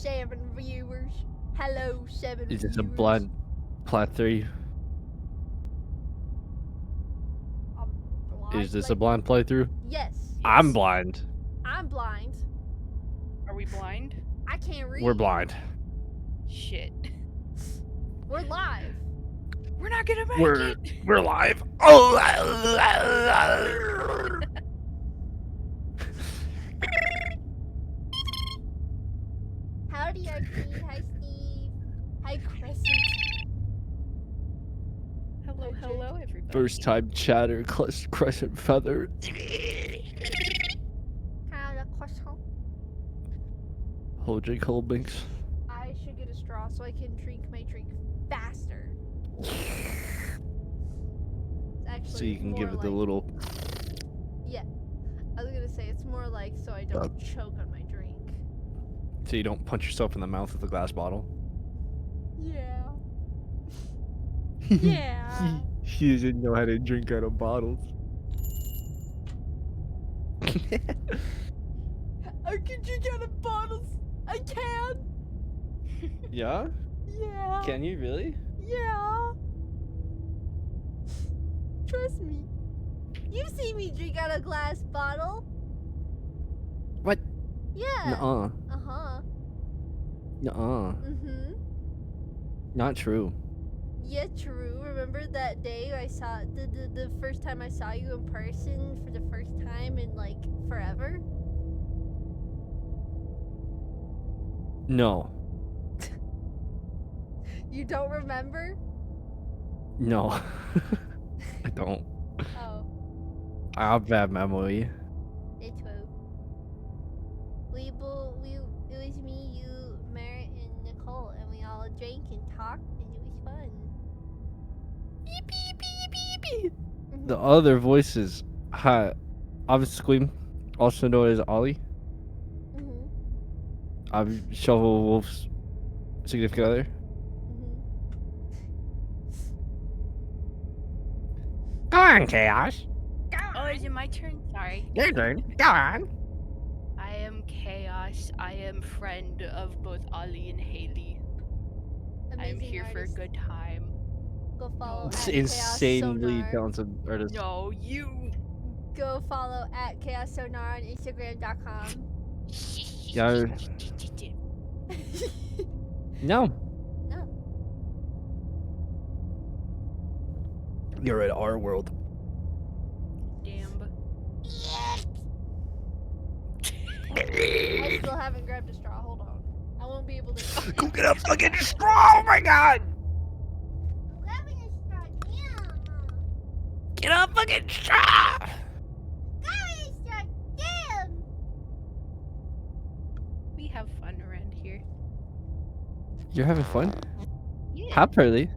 7 viewers. Hello, 7 viewers. Is this a blind plat 3? Is this a blind playthrough? Yes. I'm blind. I'm blind. Are we blind? I can't read. We're blind. Shit. We're live. We're not gonna make it. We're live. Oh. Howdy, RT. Hi, Steve. Hi, Crescent. Hello, everybody. First time chatter, crescent feather. Hello, Crescent. Whole drink, whole binks. I should get a straw so I can drink my drink faster. It's actually So you can give more it the like- little. Yeah. I was gonna say it's more like so I don't choke on my drink. So you don't punch yourself in the mouth with a glass bottle. Yeah. Yeah. He doesn't know how to drink out of bottles. I can drink out of bottles. I can. Yeah? Yeah. Can you really? Yeah. Trust me. You've seen me drink out a glass bottle. What? Yeah. Nuh-uh. Uh-huh. Nuh-uh. Mm-hmm. Not true. Yeah, true. Remember that day I saw the first time I saw you in person for the first time in like forever? No. You don't remember? No. I don't. Oh, I have bad memory. it's true. It was me, you, Merritt, and Nicole, and we all drank and talked, and it was fun. Mhm. The other voices. Hi. I'm Squeam, also known as Ollie. Mhm. I'm Shovel Wolf's significant other. Go on, Chaos. Oh, is it my turn? Sorry. Your turn. Go on. I am Chaos. I am friend of both Ollie and Haley. I am Amazing here for a artist. good time. Go follow It's at insanely Chaos Sonar. talented artist. No, you. Go follow at Chaos Sonar on Instagram.com. Yeah. No. No. You're in our world. Damn. I still haven't grabbed a straw. Hold on. I won't be able to. Go get a fucking straw! Oh my god! I'm grabbing a straw. Damn. Get a fucking straw! Grabbing a straw. Damn. We have fun around here. You're having fun? Yeah. Hi, Pearly.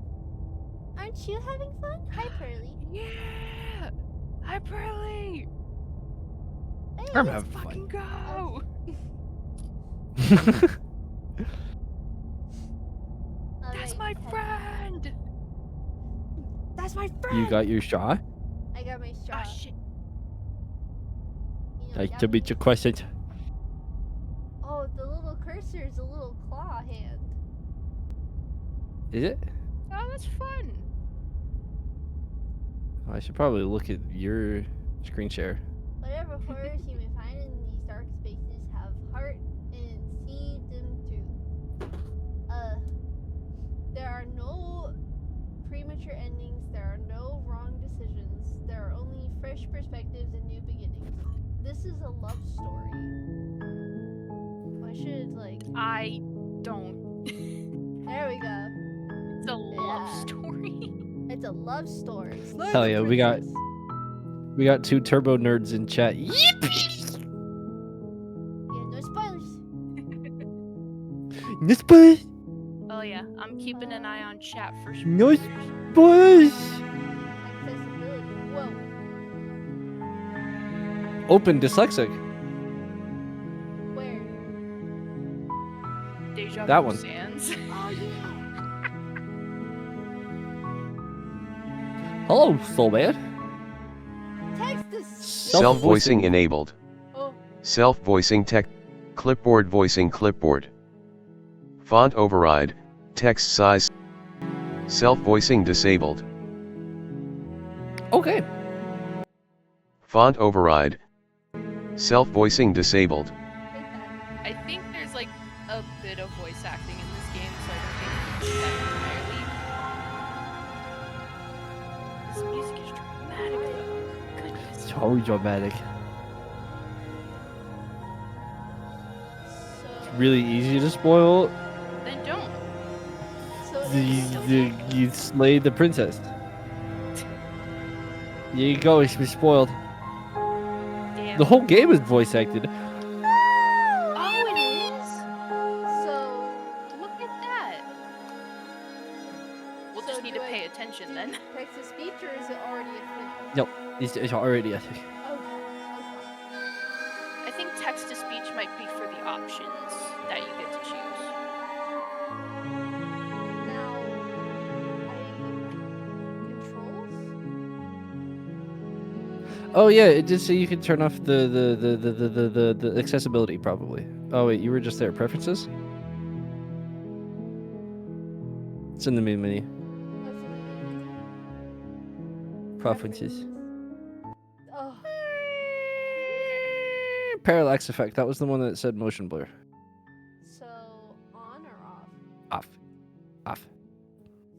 Aren't you having fun? Hi, Pearly. Yeah. Hi, Pearly. Hey, I'm let's having Fucking fun. go. That's Alright, my Ted. friend. That's my friend. You got your straw? I got my straw. Ah, shit. You know, Nice got to me- meet you, Crescent. Oh, the little cursor is a little claw hand. Is it? Oh, that's fun. I should probably look at your screen share. Whatever horrors you may find in these dark spaces have heart and see them through. There are no premature endings, there are no wrong decisions, there are only fresh perspectives and new beginnings. This is a love story. I should, like, I don't. there we go. It's a love Yeah. story. It's a love story. Slow Hell the yeah, we got- princess. We got 2 turbo nerds in chat. Yippee! Yeah, no spoilers. This boy! Oh yeah, I'm keeping an eye on chat for No spoilers. boys! Accessibility. Whoa. Open dyslexic. Where? Deja That Vu one. Sans. Oh, yeah. Hello, soul man. Text is. Self-voicing enabled. Oh, Self-voicing tech. Clipboard voicing clipboard. Font override, text size. Self-voicing disabled. Okay. Hate Font Font override. Self-voicing disabled. that. I think there's like a bit of voice acting in this game, so I don't think we can do that entirely. This music is dramatic though. Goodness. So dramatic. So, It's really easy to spoil. Then don't. so it You, is you slayed the princess. There you go. It's been spoiled. Damn. The whole game is voice acted. Oh, it is? So, Look at that. We'll So just need do to I pay attention do then. text to speech or is it already a thing? No, it's already. I think. Okay. I think text to speech might be for the options that you get to choose. Now, controls? Oh yeah, it did say you could turn off the accessibility probably. Oh wait, you were just there. Preferences? It's in the main menu. Preferences. Oh, Parallax effect. That was the one that said motion blur. so on or off? Off. Off.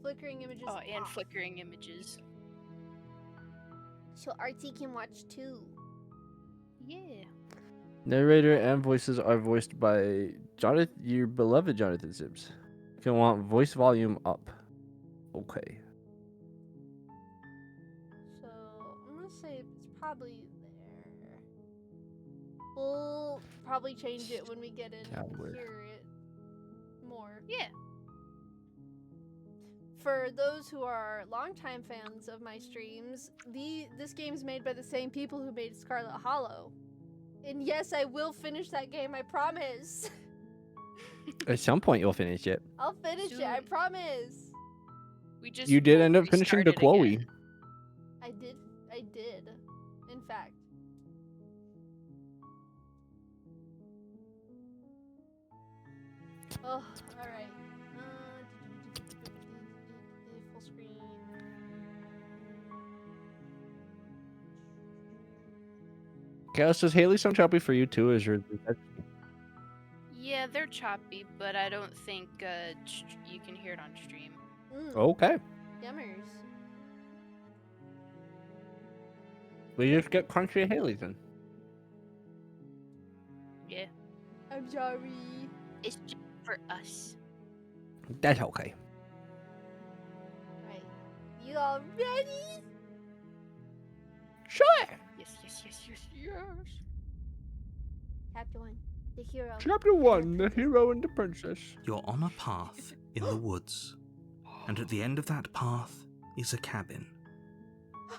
Flickering images. Oh, and off. flickering images. So RT can watch too. Yeah. Narrator and voices are voiced by Jonathan, your beloved Jonathan Sims. You can want voice volume up. Okay. So I'm gonna say it's probably there. We'll probably change it when we get in and Coward. hear it more. Yeah. For those who are longtime fans of my streams, this game's made by the same people who made Scarlet Hollow. And yes, I will finish that game, I promise. At some point you'll finish it. I'll finish it, I Soon. promise. We just You did won't end up finishing restart the it Chloe. again. I did. In fact. Oh, alright. Full screen. Chaos, does Haley sound choppy for you too? Is your Yeah, they're choppy, but I don't think you can hear it on stream. okay? Yummers. We just get crunchy Haley then. Yeah. I'm sorry. It's just for us. That's okay. Right. You all ready? Sure. Yes. Chapter 1. The hero. Chapter 1: The Hero and the Princess. You're on a path in the woods, and at the end of that path is a cabin.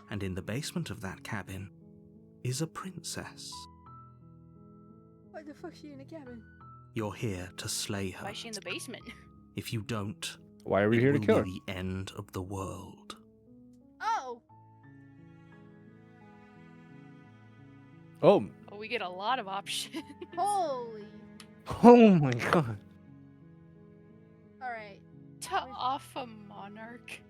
And in the basement of that cabin is a princess. Why the fuck's she in a cabin? You're here to slay her. Why is she in the basement? If you don't, Why are we it here to will kill her? be the end of the world. Oh! Oh. Oh, we get a lot of options. Holy. Oh my god. Alright. To off a monarch.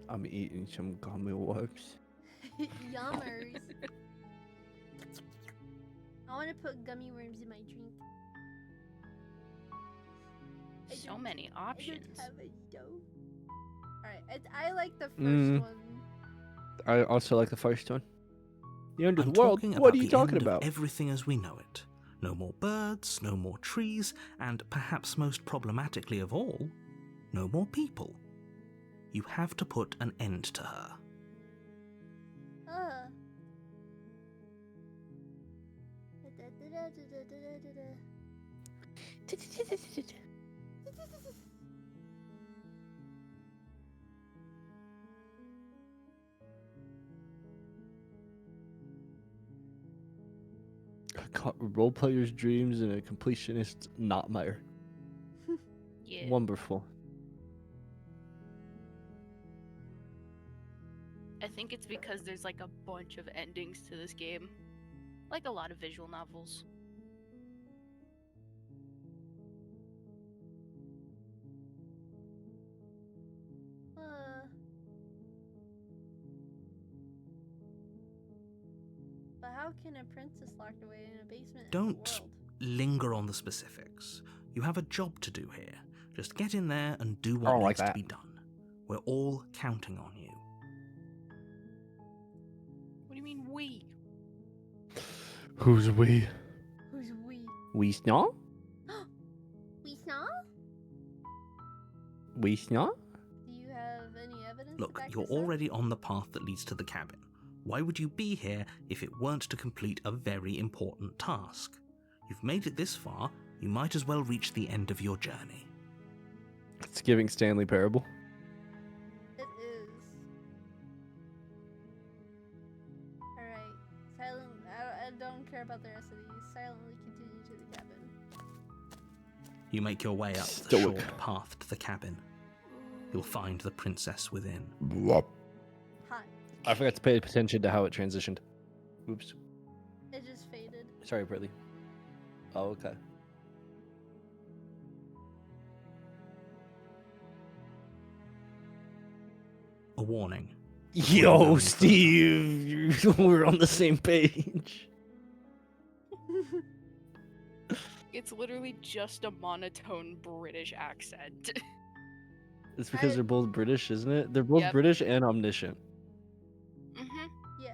I'm eating some gummy worms. Yummers. I want to put gummy worms in my drink. I So don't- many I don't options. have a dough. Alright, I like the first Mm. one. I also like the first one. The end of I'm the world? talking What about are you the talking end about? of everything as we know it. No more birds, no more trees, and perhaps most problematically of all, no more people. You have to put an end to her. Role player's dreams and a completionist's nightmare. Yeah. Wonderful. I think it's because there's like a bunch of endings to this game. Like a lot of visual novels. But how can a princess locked away in a basement in the Don't world? linger on the specifics. You have a job to do here. Just get in there and do I what don't like needs to that. be done. We're all counting on you. What do you mean we? Who's we? Who's we? We snow? We saw? We snow? Do you have any evidence? Look, to back you're this up? already on the path that leads to the cabin. Why would you be here if it weren't to complete a very important task? You've made it this far, you might as well reach the end of your journey. It's giving Stanley Parable. It is. Alright. Silent. I don't care about the rest of these. Silently continue to the cabin. You make your way up the Stoic. short path to the cabin. You'll find the princess within. Hi. I forgot to pay attention to how it transitioned. Oops. It just faded. Sorry, Bradley. Oh, okay. A warning. Yo, Steve, we're on the same page. It's literally just a monotone British accent. It's because I- they're both British, isn't it? They're both Yep. British and omniscient. Mm-hmm. Yeah.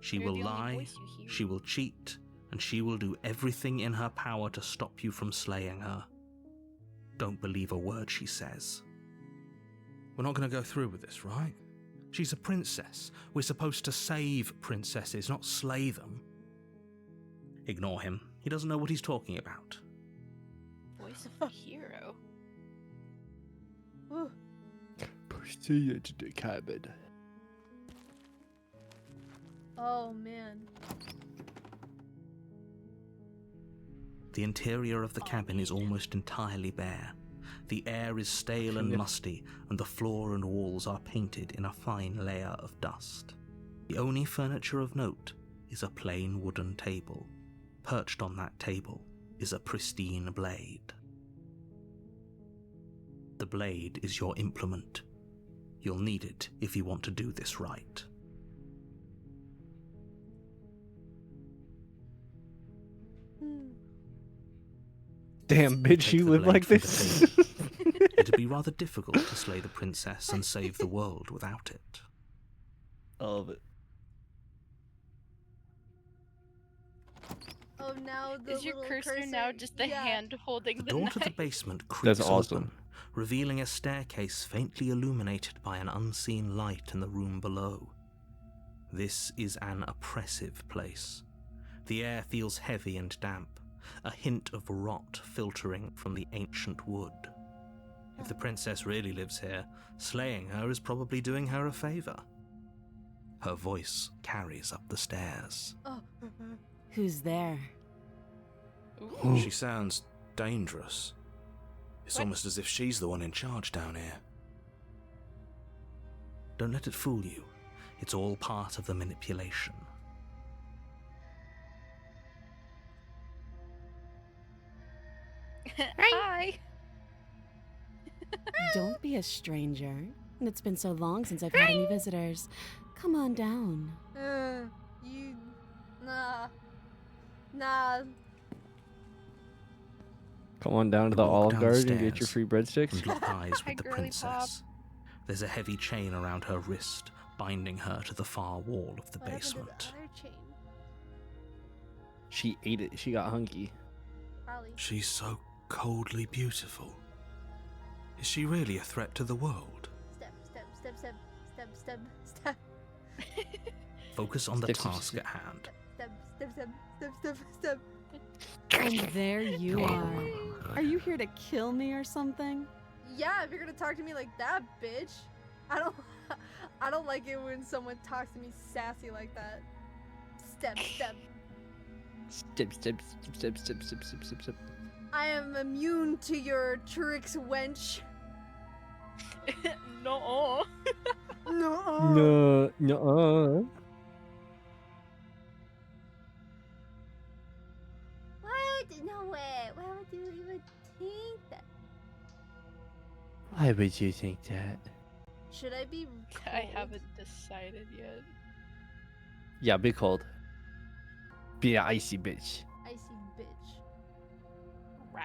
She will lie, she will cheat, and she will do everything in her power to stop you from slaying her. Don't believe a word she says. We're not going to go through with this, right? She's a princess. We're supposed to save princesses, not slay them. Ignore him. He doesn't know what he's talking about. Voice of the hero. Ooh. Proceed to the cabin. Oh man. The interior of the cabin is almost entirely bare. The air is stale and Yeah. musty, and the floor and walls are painted in a fine layer of dust. The only furniture of note is a plain wooden table. Perched on that table is a pristine blade. The blade is your implement. You'll need it if you want to do this right. Hmm. Damn, bitch, Take you the live blade like from the this? It'd be rather difficult to slay the princess and save the world without it. All of it. Oh, now the Is your little cursor now just the yeah. hand holding The the door knife? to the basement creaks That's awesome. open, revealing a staircase faintly illuminated by an unseen light in the room below. This is an oppressive place. The air feels heavy and damp, a hint of rot filtering from the ancient wood. If the princess really lives here, slaying her is probably doing her a favor. Her voice carries up the stairs. Oh. Who's there? Ooh. She sounds dangerous. It's What? almost as if she's the one in charge down here. Don't let it fool you. It's all part of the manipulation. Hi. Don't be a stranger. It's been so long since I've had any visitors. Come on down. You. Nah. Nah. Come on down to the Walk Olive down the Garden and get your stairs free breadsticks. And lock eyes Hi, with the girly pop. princess. There's a heavy chain around her wrist, binding her to the far wall of the What happened to basement. the other chain? She ate it. She got hungry. Probably. She's so coldly beautiful. Is she really a threat to the world? Step, step, step, step, step, step, step, Focus on the Step, step, task step. at hand. step, step, step, step, step, step. And there you are. Are you here to kill me or something? Yeah, if you're gonna talk to me like that, bitch. I I don't like it when someone talks to me sassy like that. Step, step. Step, step, step, step, step, step, step, step. I am immune to your tricks, wench. No. No, no. What? No way. Why would you even think that? Why would you think that? Should I be I cold? haven't decided yet. Yeah, be cold. Be an icy bitch. Icy bitch. Rah.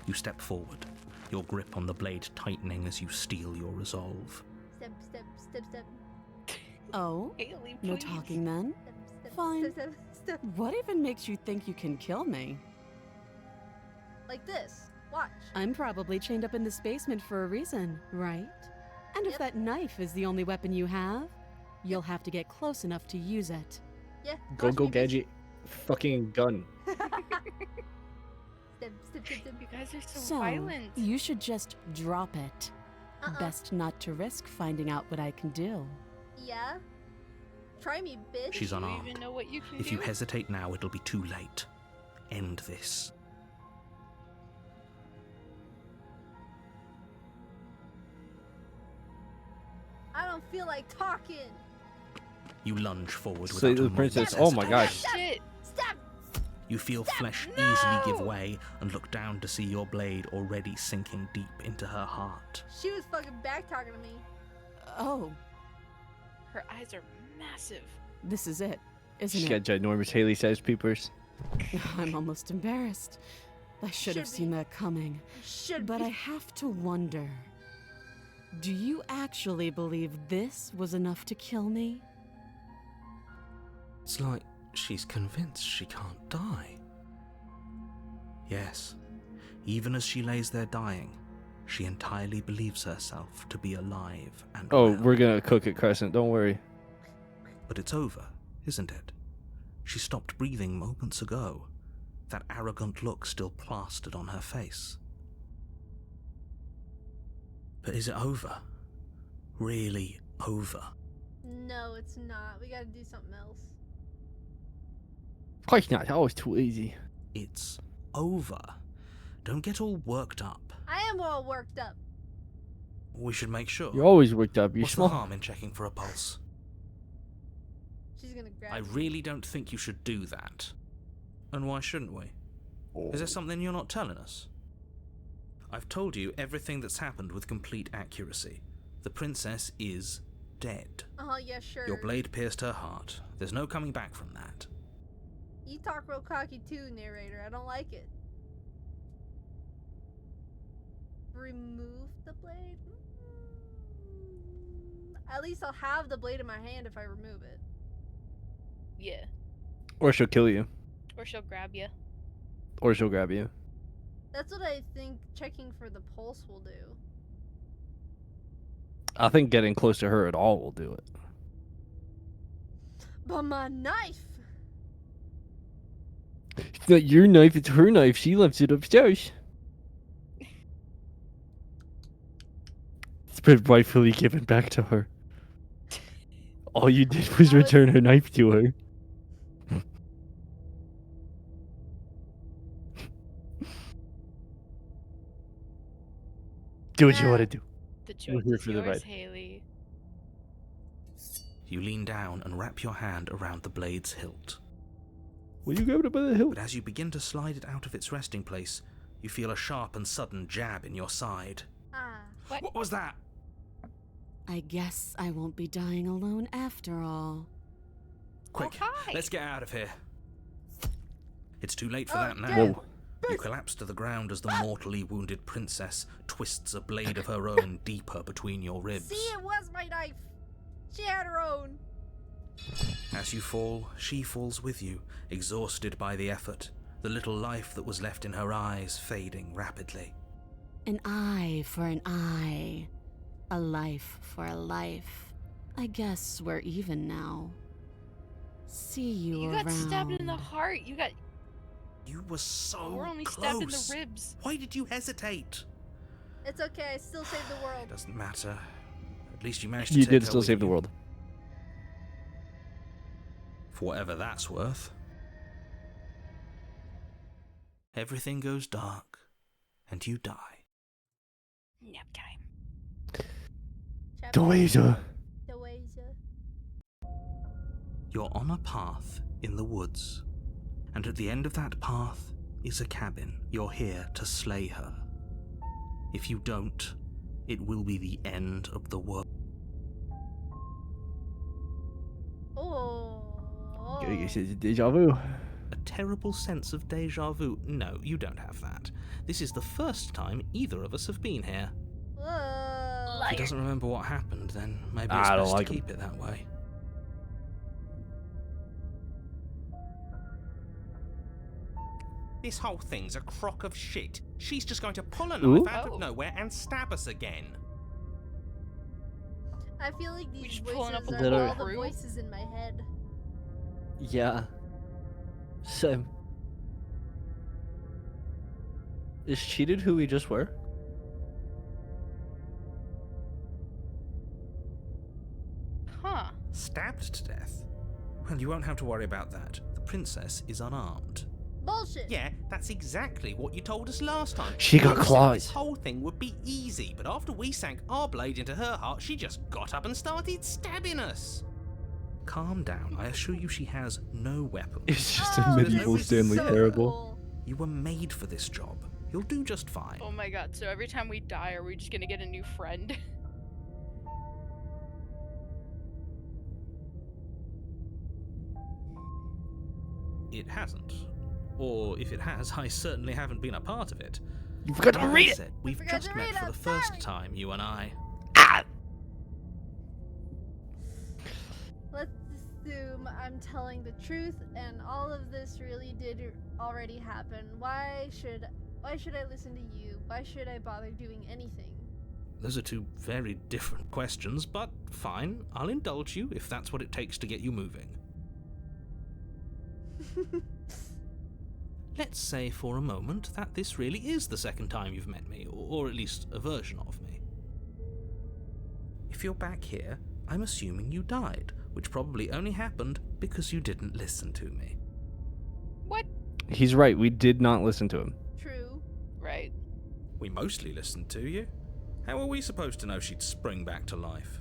You step forward, your grip on the blade tightening as you steel your resolve. Step, step, step, step. Oh? Haley, No please. talking then? Step, step, Fine. step, step, step. What even makes you think you can kill me? Like this. Watch. I'm probably chained up in this basement for a reason, right? And if Yep. that knife is the only weapon you have, you'll have to get close enough to use it. Yeah. Go, watch go, me, bitch. gadget. Fucking gun. Step, step, step, step. You guys are so, So, violent. you should just drop it. Uh-uh. Best not to risk finding out what I can do. Yeah? Try me, bitch. She's Do you unarmed. even know what you can If do? you hesitate now, it'll be too late. End this. I don't feel like talking. You lunge forward Slay without a the princess. moment's Oh my hesitation. gosh. Shit. Stop! You feel flesh No! easily give way and look down to see your blade already sinking deep into her heart. She was fucking back talking to me. Oh, Her eyes are massive. this is it, She's isn't got it? ginormous Haley-sized peepers. I'm almost embarrassed. I should have Should seen be. that coming. Should But be. I have to wonder. Do you actually believe this was enough to kill me? It's like she's convinced she can't die. Yes, even as she lays there dying, she entirely believes herself to be alive and Oh, well. we're gonna cook it, Crescent. Don't worry. But it's over, isn't it? She stopped breathing moments ago, that arrogant look still plastered on her face. But is it over? Really over? No, it's not. We gotta do something else. Of course not. That was too easy. It's over. Don't get all worked up. I am all worked up. We should make sure. You're always worked up. You're What's small. the harm in checking for a pulse? She's gonna grab I me. really don't think you should do that. And why shouldn't we? Is there something you're not telling us? I've told you everything that's happened with complete accuracy. The princess is dead. Oh, yeah, sure. Your blade pierced her heart. There's no coming back from that. You talk real cocky too, narrator. I don't like it. Remove the blade? At least I'll have the blade in my hand if I remove it. Yeah. Or she'll kill you. Or she'll grab you. Or she'll grab you. That's what I think checking for the pulse will do. I think getting close to her at all will do it. But my knife! It's not your knife, it's her knife. She left it upstairs. It's been rightfully given back to her. All you did was return her knife to her. Do what you want to do. The We're choice here is for the yours, ride. Haley. You lean down and wrap your hand around the blade's hilt. Will you grab it by the hilt? But as you begin to slide it out of its resting place, you feel a sharp and sudden jab in your side. Ah. What was that? I guess I won't be dying alone after all. Quick, Oh, hi. let's get out of here. It's too late for Oh, that now. damn. Whoa. You collapse to the ground as the mortally wounded princess twists a blade of her own deeper between your ribs. See, it was my knife! She had her own! As you fall, she falls with you, exhausted by the effort, the little life that was left in her eyes fading rapidly. An eye for an eye. A life for a life. I guess we're even now. See you You around. got stabbed in the heart. You got. You were so We're only close. stabbed in the ribs. Why did you hesitate? It's okay, I still saved the world. Doesn't matter. At least you managed to You take did her still with save the you. world. For whatever that's worth. Everything goes dark, and you die. Nap time. Doasia. Doasia. You're on a path in the woods, and at the end of that path is a cabin. You're here to slay her. If you don't, it will be the end of the world. Oh. It's deja vu. A terrible sense of deja vu. No, you don't have that. This is the first time either of us have been here. Whoa. If he doesn't remember what happened, then maybe I it's don't best like to him. keep it that way. This whole thing's a crock of shit. She's just going to pull a Ooh. knife out Oh. of nowhere and stab us again. I feel like these just pulling up voices a are little all the crew? voices in my head. Yeah. Same. Is cheated who we just were? Huh. Stabbed to death? Well, you won't have to worry about that. The princess is unarmed. Bullshit. Yeah, that's exactly what you told us last time. She got You said claws. This whole thing would be easy, but after we sank our blade into her heart, she just got up and started stabbing us. Calm down. I assure you she has no weapons. It's just Oh, a medieval this is Stanley so Parable. cool. You were made for this job. You'll do just fine. Oh my god, so every time we die, are we just gonna get a new friend? It hasn't. Or if it has, I certainly haven't been a part of it. You forgot to Like I read it. said, we've forgot just to met read for it, the first sorry. time, you and I. Let's assume I'm telling the truth and all of this really did already happen. Why should I listen to you? Why should I bother doing anything? Those are two very different questions, but fine. I'll indulge you if that's what it takes to get you moving. Let's say for a moment that this really is the second time you've met me, or at least a version of me. If you're back here, I'm assuming you died, which probably only happened because you didn't listen to me. What? He's right. We did not listen to him. True. Right. We mostly listened to you. How were we supposed to know she'd spring back to life?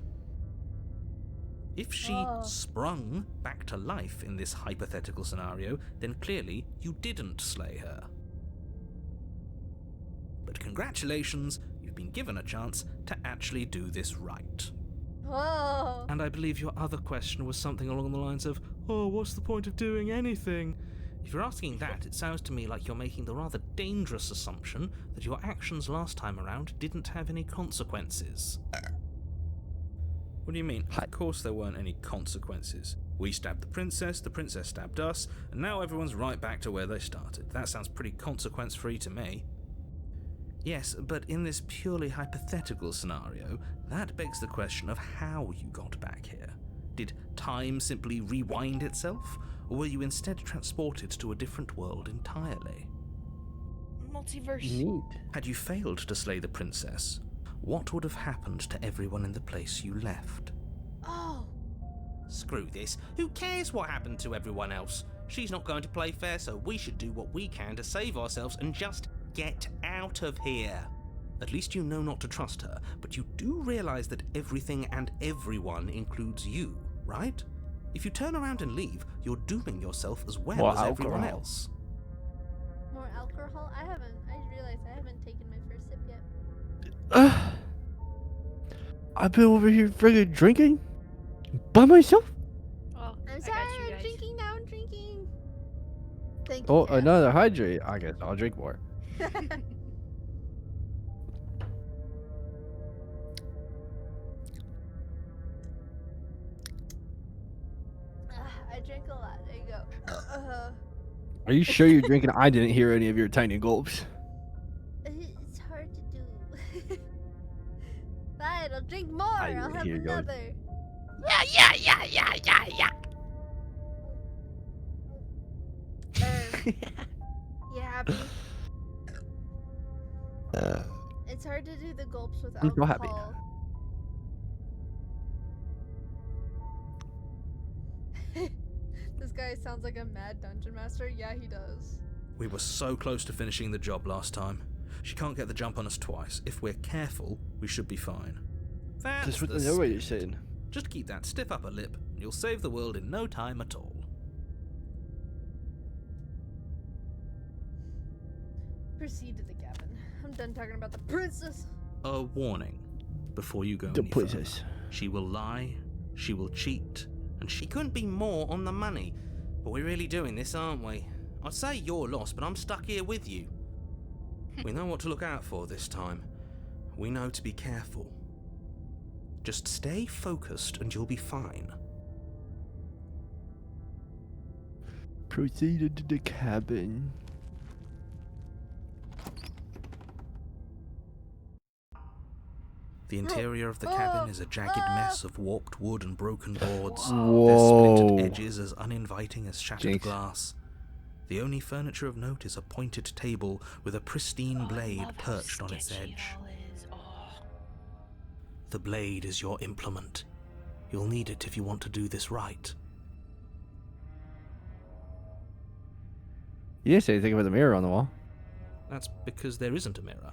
If she Oh. sprung back to life in this hypothetical scenario, then clearly you didn't slay her. But congratulations, you've been given a chance to actually do this right. Whoa. And I believe your other question was something along the lines of, oh, what's the point of doing anything? If you're asking that, it sounds to me like you're making the rather dangerous assumption that your actions last time around didn't have any consequences. What do you mean? Hi. Of course there weren't any consequences. We stabbed the princess stabbed us, and now everyone's right back to where they started. That sounds pretty consequence-free to me. Yes, but in this purely hypothetical scenario, that begs the question of how you got back here. Did time simply rewind itself, or were you instead transported to a different world entirely? Multiverse. Neat. Had you failed to slay the princess, what would have happened to everyone in the place you left? Oh. Screw this. Who cares what happened to everyone else? She's not going to play fair, so we should do what we can to save ourselves and just get out of here. At least you know not to trust her, but you do realize that everything and everyone includes you, right? If you turn around and leave, you're dooming yourself as well More as everyone alcohol. else. More alcohol? I realized I haven't taken my first sip yet. I've been over here friggin' drinking by myself. Oh, I'm I sorry, got you I'm guys. drinking now, I'm drinking. Thank you. Oh, Kat. another hydrate. I guess I'll drink more. I drink a lot. There you go. Are you sure you're drinking? I didn't hear any of your tiny gulps. It's hard to do. Fine, I'll drink more. I I'll have hear you going. another. You happy? It's hard to do the gulps with I'm so happy. alcohol. This guy sounds like a mad dungeon master. Yeah, he does. We were so close to finishing the job last time. She can't get the jump on us twice. If we're careful, we should be fine. That's That's what the the narrator's spirit. saying. Just keep that stiff upper lip, and you'll save the world in no time at all. Proceed to the cabin. I'm done talking about the princess. A warning before you go The any princess. further. She will lie, she will cheat, and she couldn't be more on the money. But we're really doing this, aren't we? I'd say you're lost, but I'm stuck here with you. We know what to look out for this time. We know to be careful. Just stay focused and you'll be fine. Proceeded to the cabin. The interior of the cabin is a jagged mess of warped wood and broken boards. Whoa. Their splintered edges as uninviting as shattered Jinx. glass. The only furniture of note is a pointed table with a pristine blade perched on its edge. The blade is your implement. You'll need it if you want to do this right. You didn't say anything about the mirror on the wall. That's because there isn't a mirror.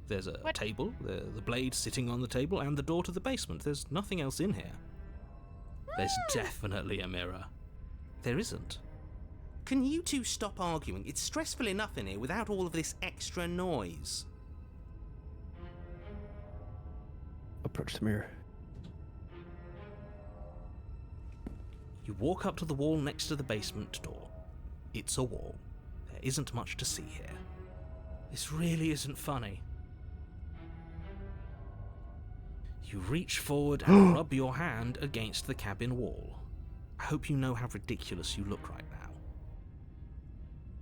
There's a What? table, the blade sitting on the table, and the door to the basement. There's nothing else in here. There's definitely a mirror. There isn't. Can you two stop arguing? It's stressful enough in here without all of this extra noise. Approach the mirror. You walk up to the wall next to the basement door. It's a wall. There isn't much to see here. This really isn't funny. You reach forward and rub your hand against the cabin wall. I hope you know how ridiculous you look right now.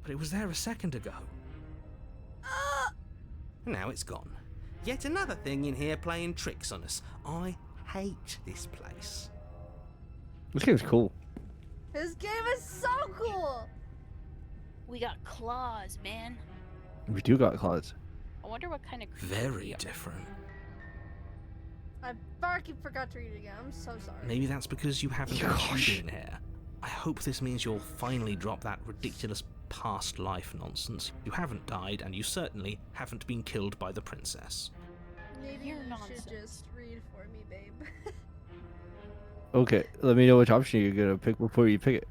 But it was there a second ago. Now it's gone. Yet another thing in here playing tricks on us. I hate this place. This game's cool. This game is so cool. We got claws, man. We do got claws. I wonder what kind of creature Very we are. different. I fucking forgot to read it again. I'm so sorry. Maybe that's because you haven't Gosh. been in here. I hope this means you'll finally drop that ridiculous past life nonsense. You haven't died, and you certainly haven't been killed by the princess. Maybe You're you nonsense. should just read for me, babe. Okay, let me know which option you're gonna pick before you pick it.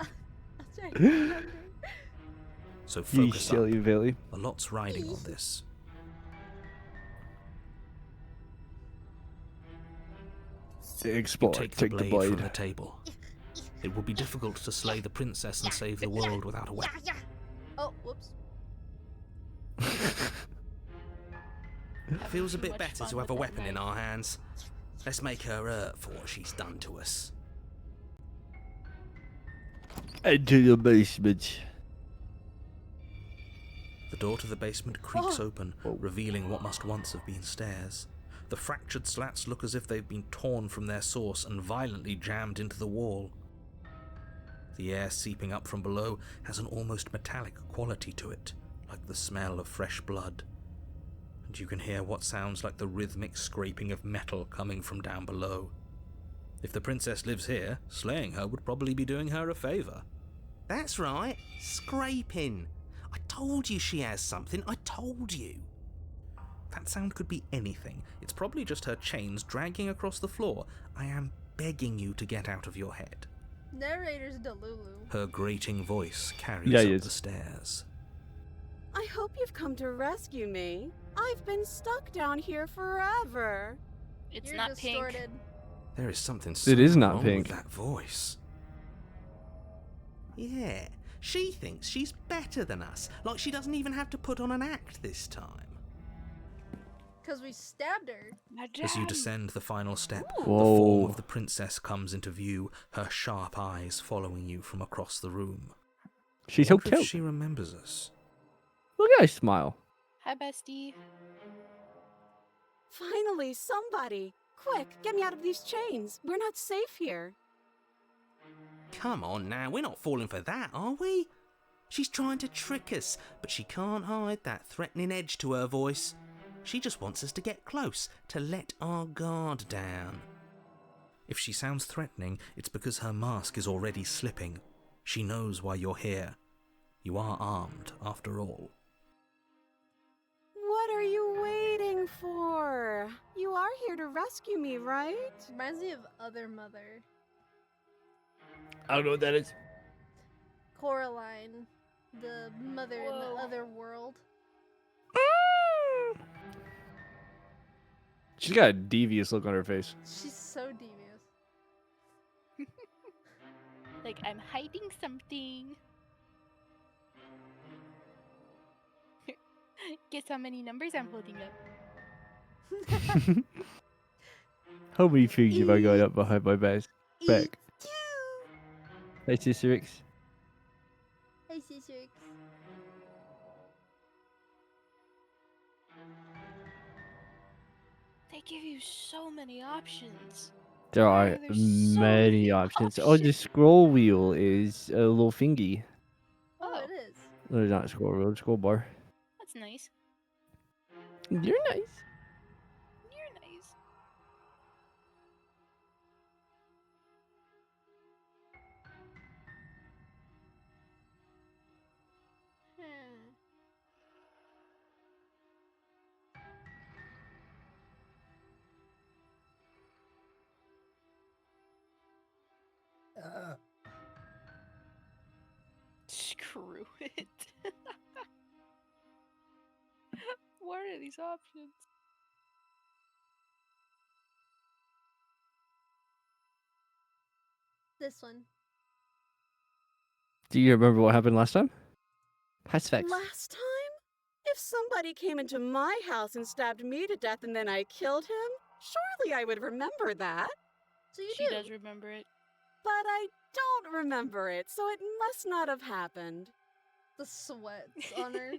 I'll try to remember. So You focus up. silly Billy. A lot's riding on this. Explore. Take Take the the blade from blade. the table. It will be difficult to slay the princess and save the world without a weapon. Oh, whoops. It feels a Too bit much better fun to have with a that weapon in knife. our hands. Let's make her hurt for what she's done to us. Into the basement. The door to the basement creaks Oh. open, revealing what must once have been stairs. The fractured slats look as if they've been torn from their source and violently jammed into the wall. The air seeping up from below has an almost metallic quality to it, like the smell of fresh blood. And you can hear what sounds like the rhythmic scraping of metal coming from down below. If the princess lives here, slaying her would probably be doing her a favour. That's right, scraping. I told you she has something, I told you. That sound could be anything. It's probably just her chains dragging across the floor. I am begging you to get out of your head. Narrator's Delulu. Her grating voice carries Yeah, he up is. the stairs. I hope you've come to rescue me. I've been stuck down here forever. It's You're not pink. distorted. There is something so It is not wrong pink. with that voice. Yeah, she thinks she's better than us, like she doesn't even have to put on an act this time. Because we stabbed her. As you descend the final step, the Whoa. form of the princess comes into view, her sharp eyes following you from across the room. She's so Wonder if cute. she remembers us. Look at her smile. Hi, bestie. Finally, somebody. Quick, get me out of these chains. We're not safe here. Come on now, we're not falling for that, are we? She's trying to trick us, but she can't hide that threatening edge to her voice. She just wants us to get close, to let our guard down. If she sounds threatening, it's because her mask is already slipping. She knows why you're here. You are armed, after all. What are you waiting for? You are here to rescue me, right? Reminds me of Other Mother. I don't know what that is. Coraline, the mother in the other world. She's got a devious look on her face. She's so devious. Like, I'm hiding something. Guess how many numbers I'm holding up. How many things have I got up behind my back? Hey, Sister X. Hey, Sister X. They give you so many options. There Why are are there so many many options. Oh, the options? scroll wheel is a little thingy. Oh, it is. No, not scroll wheel, scroll bar. That's nice. You're nice. You're nice. Hmm. Screw it. What are these options? This one. Do you remember what happened last time? High specs. Last time? If somebody came into my house and stabbed me to death and then I killed him, surely I would remember that. So you She do. does remember it. But I don't remember it, so it must not have happened. The sweats on her.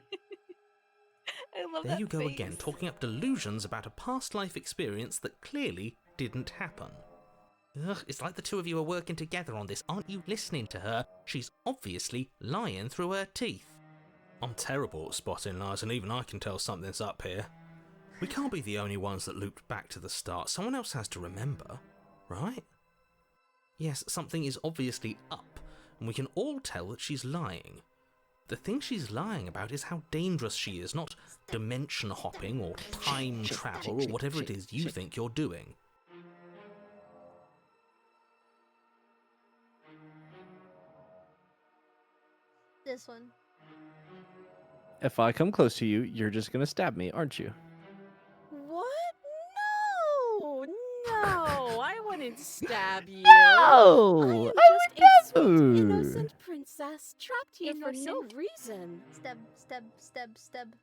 I love There that you go face. again, talking up delusions about a past life experience that clearly didn't happen. Ugh, it's like the two of you are working together on this. Aren't you listening to her? She's obviously lying through her teeth. I'm terrible at spotting lies, and even I can tell something's up here. We can't be the only ones that looped back to the start. Someone else has to remember, right? Yes, something is obviously up, and we can all tell that she's lying. The thing she's lying about is how dangerous she is, not dimension hopping or time travel or whatever it is you think you're doing. This one. If I come close to you, you're just gonna stab me, aren't you? What? No! No! I wouldn't stab you. No! I am just a sweet, never. innocent princess trapped here for no Innocent? reason. Stab, stab, stab, stab.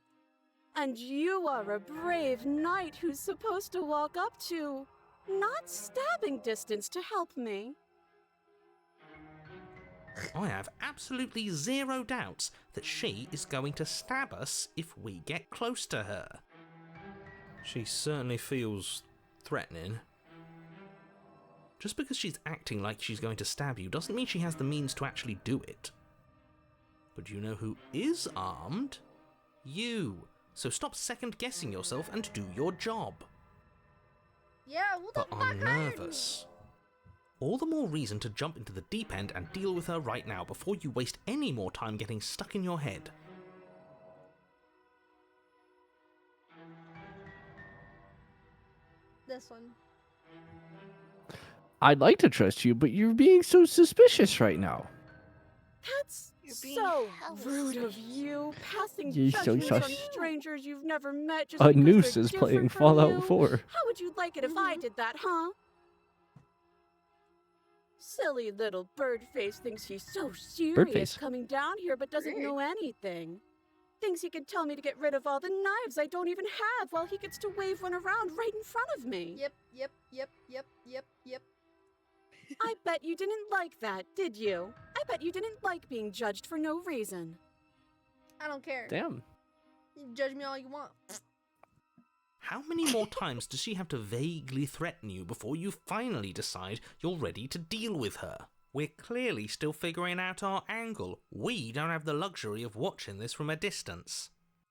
And you are a brave knight who's supposed to walk up to, not stabbing distance to help me. I have absolutely zero doubts that she is going to stab us if we get close to her. She certainly feels threatening. Just because she's acting like she's going to stab you doesn't mean she has the means to actually do it. But you know who is armed? You. So stop second-guessing yourself and do your job. Yeah, what But the I'm fuck hurt? nervous. All the more reason to jump into the deep end and deal with her right now before you waste any more time getting stuck in your head. This one. I'd like to trust you, but you're being so suspicious right now. That's You're being so hella rude of suspicious. you, passing You're so judgments on sus. strangers you've never met just A because noose they're is playing different from Fallout you. 4. How would you like it if I did that, huh? Silly little bird-face thinks he's so serious Birdface. coming down here but doesn't know anything. Thinks he can tell me to get rid of all the knives I don't even have while he gets to wave one around right in front of me. Yep, yep, yep, yep, yep, yep. I bet you didn't like that, did you? I bet you didn't like being judged for no reason. I don't care. Damn. You judge me all you want. How many more times does she have to vaguely threaten you before you finally decide you're ready to deal with her? We're clearly still figuring out our angle. We don't have the luxury of watching this from a distance.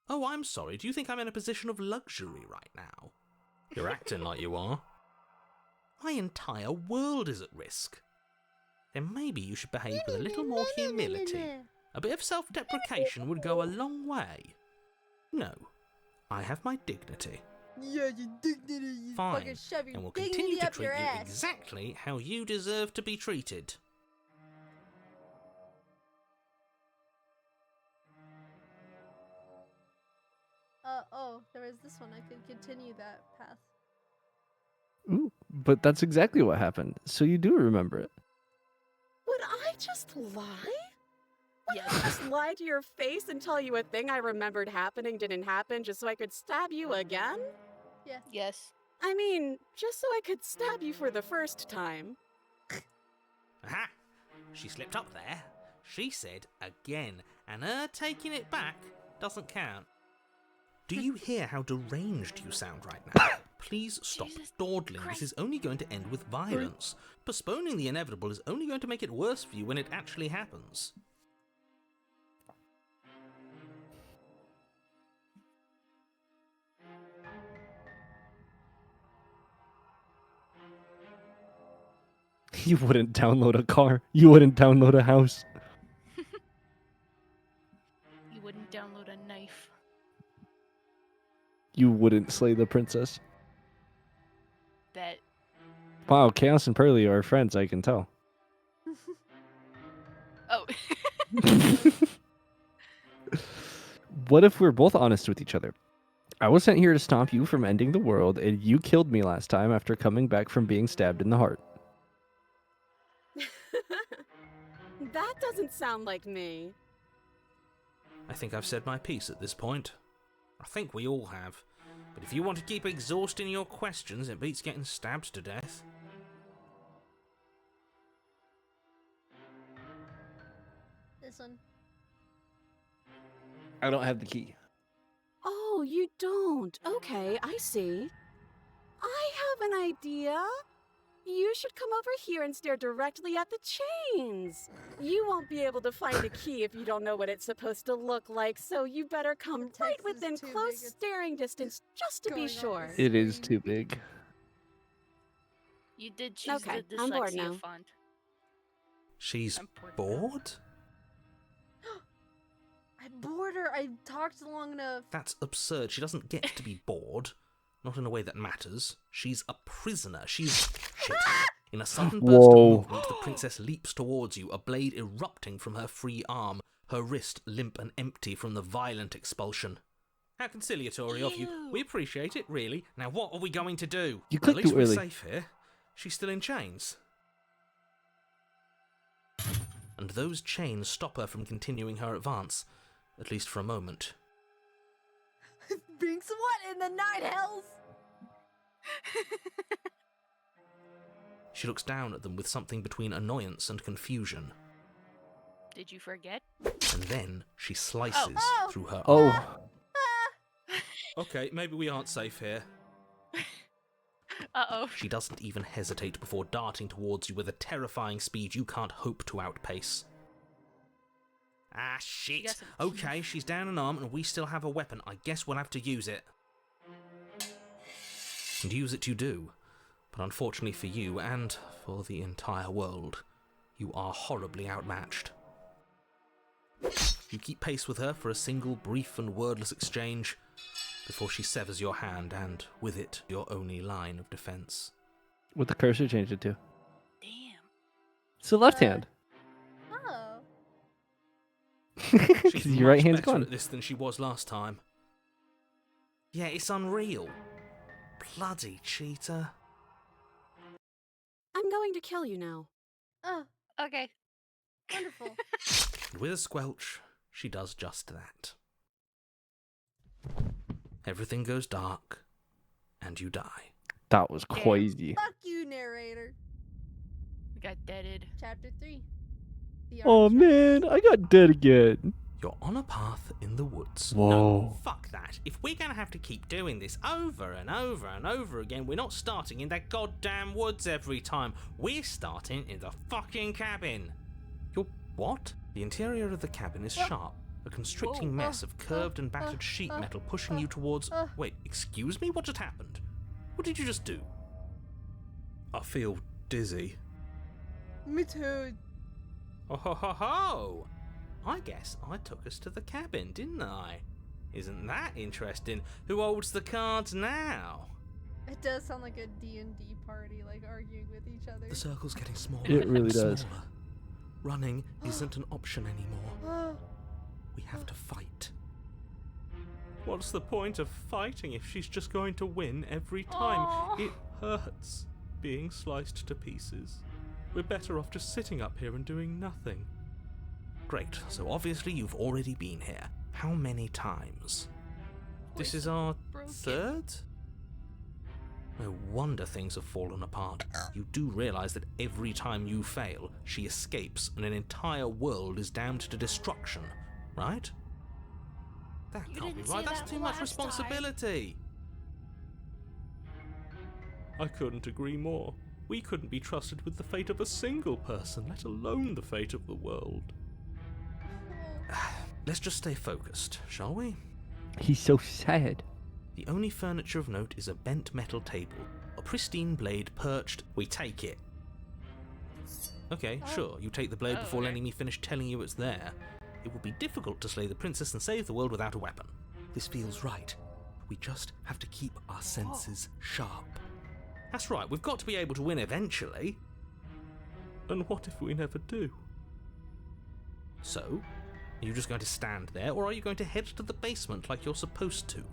Oh, I'm sorry, do you think I'm in a position of luxury right now? You're acting like you are. My entire world is at risk. Then maybe you should behave with a little more humility. A bit of self-deprecation would go a long way. No, I have my dignity. Yeah, your dignity. You Fine, fucking shove your and will dignity continue to up treat your you ass. exactly how you deserve to be treated. Oh, there was this one. I could continue that path. Ooh, but that's exactly what happened. So you do remember it. Would I just lie? Would I Yes. just lie to your face and tell you a thing I remembered happening didn't happen just so I could stab you again? Yes. I mean, just so I could stab you for the first time. Aha! She slipped up there. She said again, and her taking it back doesn't count. Do you hear how deranged you sound right now? Please stop Jesus dawdling. Christ. This is only going to end with violence. Postponing the inevitable is only going to make it worse for you when it actually happens. You wouldn't download a car. You wouldn't download a house. You wouldn't download a knife. You wouldn't slay the princess. Bet. Wow, Chaos and Pearly are friends, I can tell. Oh. What if we're both honest with each other? I was sent here to stop you from ending the world, and you killed me last time after coming back from being stabbed in the heart. That doesn't sound like me. I think I've said my piece at this point. I think we all have. But if you want to keep exhausting your questions, it beats getting stabbed to death. This one. I don't have the key. Oh, you don't? Okay, I see. I have an idea. You should come over here and stare directly at the chains. You won't be able to find a key if you don't know what it's supposed to look like, so you better come The right text is within too close big. It's staring distance just to be going on sure. the It is too big. You did choose Okay, the I'm bored dyslexia now. font. She's I'm bored. bored? I bored her. I talked long enough. That's absurd. She doesn't get to be bored. Not in a way that matters. She's a prisoner. She's... Shit. In a sudden burst Whoa. of movement, the princess leaps towards you, a blade erupting from her free arm, her wrist limp and empty from the violent expulsion. How conciliatory of you. Ew. We appreciate it, really. Now what are we going to do? You At clicked least too we're early. safe here. She's still in chains. And those chains stop her from continuing her advance, at least for a moment. Binks, what in the night hells? She looks down at them with something between annoyance and confusion. Did you forget? And then she slices Oh. through her arm. Oh, Okay, maybe we aren't safe here. Uh-oh. She doesn't even hesitate before darting towards you with a terrifying speed you can't hope to outpace. Ah, shit. got some Okay, she's down an arm and we still have a weapon. I guess we'll have to use it. And use it you do. But unfortunately for you, and for the entire world, you are horribly outmatched. You keep pace with her for a single brief and wordless exchange before she severs your hand and, with it, your only line of defense. what the cursor changed it to? Damn. It's the left hand. Oh. She's Your right much hand's better gone. at this than she was last time. Yeah, it's unreal. Bloody cheater. I'm going to kill you now. Oh, Okay. wonderful. And with a squelch, she does just that. Everything goes dark, and you die. That was Damn. crazy. Fuck you, narrator. We got deaded. Chapter 3. The Oh Arms Race. man, I got dead again. You're on a path in the woods. Whoa. No, fuck that. If we're gonna have to keep doing this over and over and over again, we're not starting in that goddamn woods every time. We're starting in the fucking cabin. You're what? The interior of the cabin is sharp. A constricting mess of curved and battered sheet metal pushing you towards... Wait, excuse me? What just happened? What did you just do? I feel dizzy. Me too. Oh ho ho ho! I guess I took us to the cabin, didn't I? Isn't that interesting? Who holds the cards now? It does sound like a D&D party, like arguing with each other. The circle's getting smaller. It really and does. smaller. Running isn't an option anymore. We have to fight. What's the point of fighting if she's just going to win every time? Aw. It hurts being sliced to pieces. We're better off just sitting up here and doing nothing. Great, so obviously you've already been here. How many times? This is our Broken. third? No wonder things have fallen apart. You do realise that every time you fail, she escapes and an entire world is damned to destruction, right? That You can't be didn't right, say that's that too much last time. responsibility. I couldn't agree more. We couldn't be trusted with the fate of a single person, let alone the fate of the world. Let's just stay focused, shall we? He's so sad. The only furniture of note is a bent metal table, a pristine blade perched. We take it. Okay, sure, you take the blade Oh, before okay. letting me finish telling you it's there. It would be difficult to slay the princess and save the world without a weapon. This feels right. We just have to keep our senses sharp. That's right, we've got to be able to win eventually. And what if we never do? So, are you just going to stand there, or are you going to head to the basement like you're supposed to?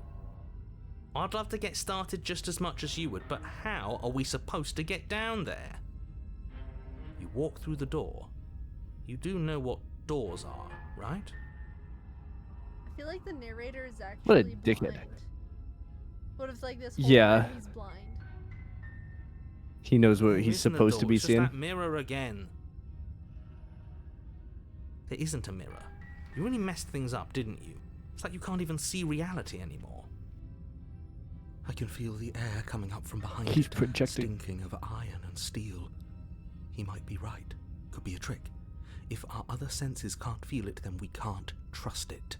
I'd love to get started just as much as you would, but how are we supposed to get down there? You walk through the door. You do know what doors are, right? I feel like the narrator is actually What a dickhead. blind. What if like this whole Yeah. time he's blind? He knows what There he's isn't a supposed to door, be it's just seeing. that mirror again. There isn't a mirror. You really messed things up, didn't you? It's like you can't even see reality anymore. I can feel the air coming up from behind He's it, projecting. stinking of iron and steel. He might be right. Could be a trick. If our other senses can't feel it, then we can't trust it.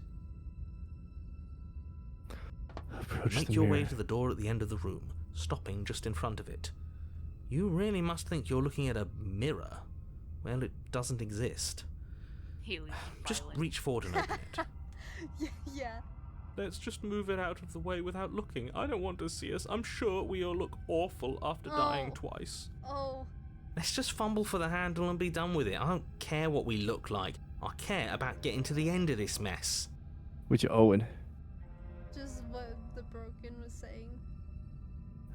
Approach Make the your way mirror. to the door at the end of the room, stopping just in front of it. You really must think you're looking at a mirror. Well, it doesn't exist. Healy. Just violent. reach forward and open it. Yeah. Let's just move it out of the way without looking. I don't want to see us. I'm sure we all look awful after dying Oh. twice. Oh. Let's just fumble for the handle and be done with it. I don't care what we look like. I care about getting to the end of this mess. Which Owen? Just what the broken was saying.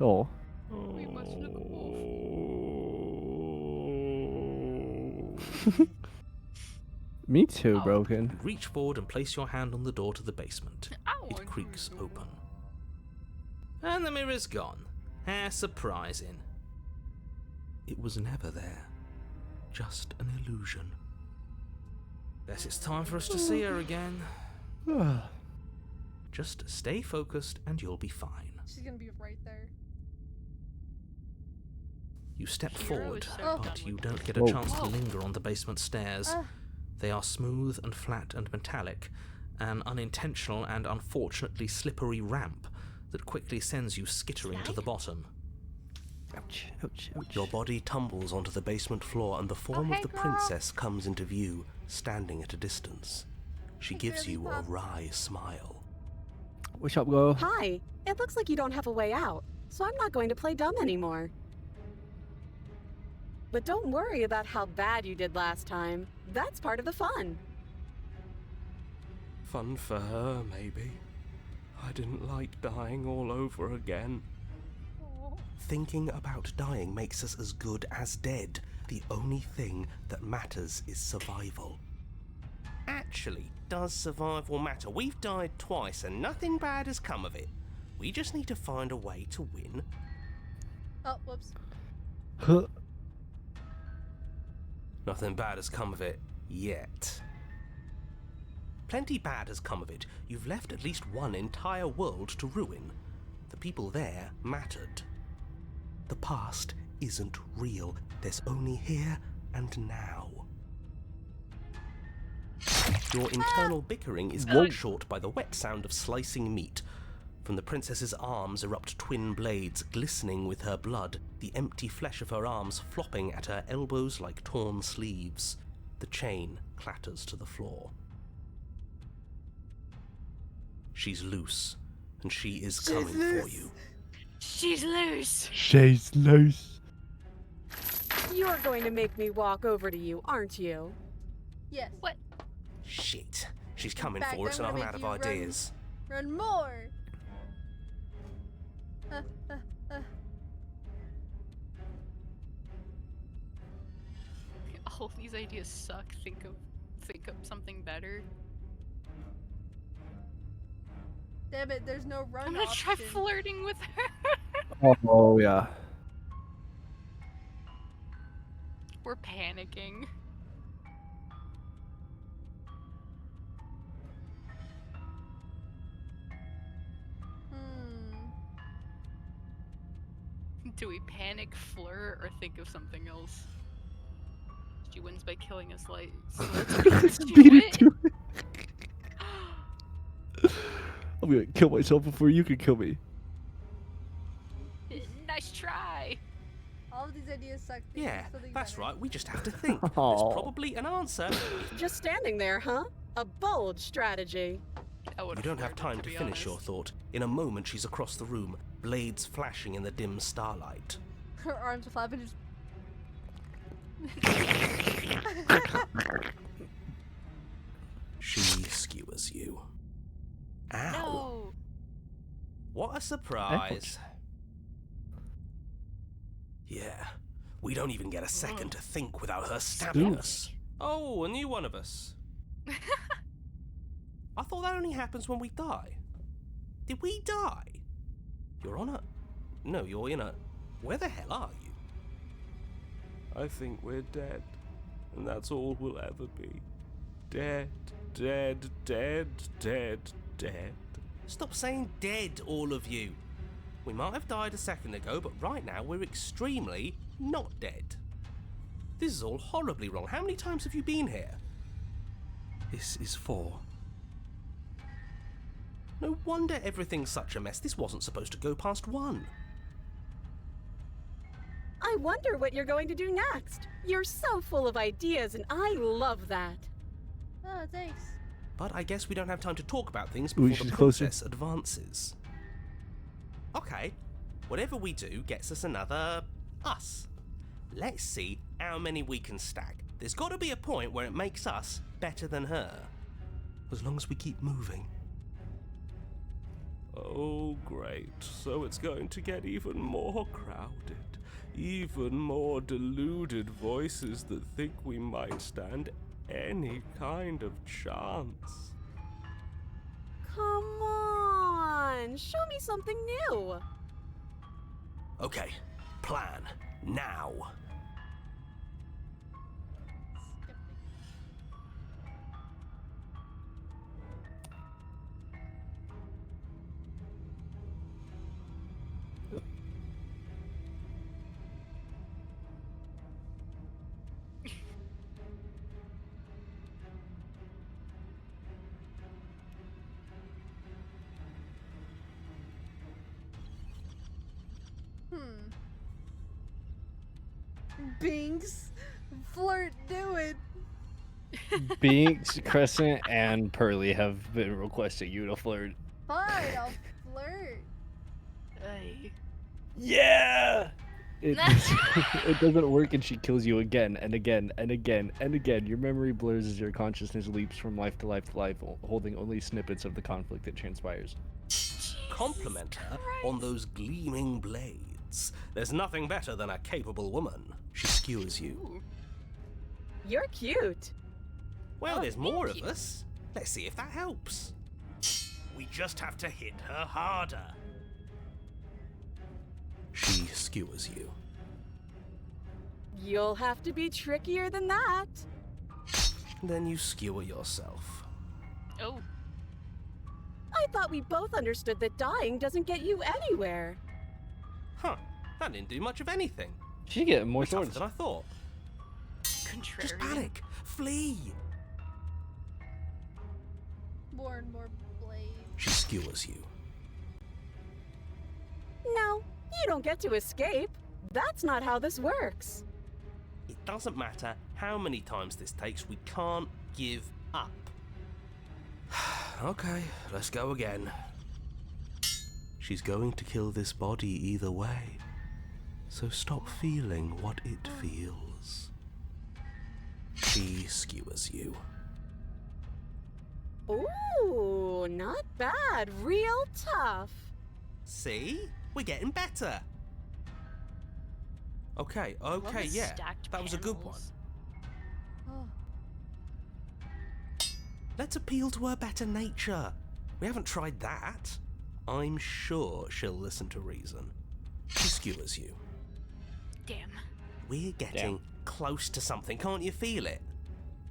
Oh. We must look Me too, Oh. Broken. You reach forward and place your hand on the door to the basement. Ow, It creaks open. And the mirror's gone. How surprising. It was never there. Just an illusion. Guess it's time for us to see her again. Just stay focused and you'll be fine. She's gonna be right there. You step Hero forward, is so Oh. but done you with don't get a Whoa. chance to Whoa. linger on the basement stairs. Ah. They are smooth and flat and metallic, an unintentional and unfortunately slippery ramp that quickly sends you skittering to the bottom. Ouch, ouch, ouch. Your body tumbles onto the basement floor and the form Okay, of the girl. princess comes into view, standing at a distance. She Hey, gives girly you a pop. wry smile. What's up, girl? Hi. It looks like you don't have a way out, so I'm not going to play dumb anymore. But don't worry about how bad you did last time. That's part of the fun. Fun for her, maybe. I didn't like dying all over again. Thinking about dying makes us as good as dead. The only thing that matters is survival. Actually, does survival matter? We've died twice and nothing bad has come of it. We just need to find a way to win. Oh, whoops. Huh. Nothing bad has come of it yet. Plenty bad has come of it. You've left at least one entire world to ruin. The people there mattered. The past isn't real. There's only here and now. Your internal bickering is cut short by the wet sound of slicing meat. From the princess's arms erupt twin blades, glistening with her blood, the empty flesh of her arms flopping at her elbows like torn sleeves. The chain clatters to the floor. She's loose, and she is coming for you. She's loose. She's loose. You're going to make me walk over to you, aren't you? Yes. What? Shit. She's coming fact, for us I'm and I'm gonna out of make you ideas. Run more. All these ideas suck. Think of something better. Damn it, there's no run I'm gonna try option. flirting with her. Oh yeah. We're panicking. Do we panic, flirt, or think of something else? She wins by killing us like. So let's Beat it to it. I'm gonna kill myself before you can kill me. Nice try. All of these ideas suck. Think of Yeah, something that's better. right, we just have to think. There's Aw. probably an answer. Just standing there, huh? A bold strategy. You don't have time to finish your thought. In a moment, she's across the room, blades flashing in the dim starlight. Her arms are flapping. Just She skewers you. Ow! No. What a surprise! Yeah, we don't even get a second to think without her stabbing us. Oh, a new one of us. I thought that only happens when we die. Did we die? You're on a... No, you're in a... Where the hell are you? I think we're dead, and that's all we'll ever be. Dead, dead, dead, dead, dead. Stop saying dead, all of you. We might have died a second ago, but right now we're extremely not dead. This is all horribly wrong. How many times have you been here? This is 4. No wonder everything's such a mess. This wasn't supposed to go past 1. I wonder what you're going to do next. You're so full of ideas, and I love that. oh, thanks. But I guess we don't have time to talk about things Ooh, before the she's closer. princess advances. Okay, whatever we do gets us another us. Let's see how many we can stack. There's got to be a point where it makes us better than her. As long as we keep moving. Oh, great. So it's going to get even more crowded. Even more deluded voices that think we might stand any kind of chance. Come on, show me something new. Okay, plan. Now. Binks, flirt, do it. Binks, Crescent, and Pearly have been requesting you to flirt. Fine, I'll flirt. Ay. Yeah! It doesn't work and she kills you again and again and again and again. Your memory blurs as your consciousness leaps from life to life to life, holding only snippets of the conflict that transpires. Compliment her on those gleaming blades. There's nothing better than a capable woman. She skewers you. You're cute. Well, Oh, there's more of thank you. us. Let's see if that helps. We just have to hit her harder. She skewers you. You'll have to be trickier than that. Then you skewer yourself. Oh. I thought we both understood that dying doesn't get you anywhere. Huh. That didn't do much of anything. She's getting more Way tougher swords. than I thought. Contrarian. Just panic. Flee. More and more blades. She skewers you. No, you don't get to escape. That's not how this works. It doesn't matter how many times this takes, we can't give up. Okay, let's go again. She's going to kill this body either way, so stop feeling what it feels. She skewers you. Ooh, not bad. Real tough. See? We're getting better. Okay, Love the yeah, stacked that was a good one. panels. Oh. Let's appeal to her better nature. We haven't tried that. I'm sure she'll listen to reason. She skewers you. Damn. We're getting close to something, can't you feel it?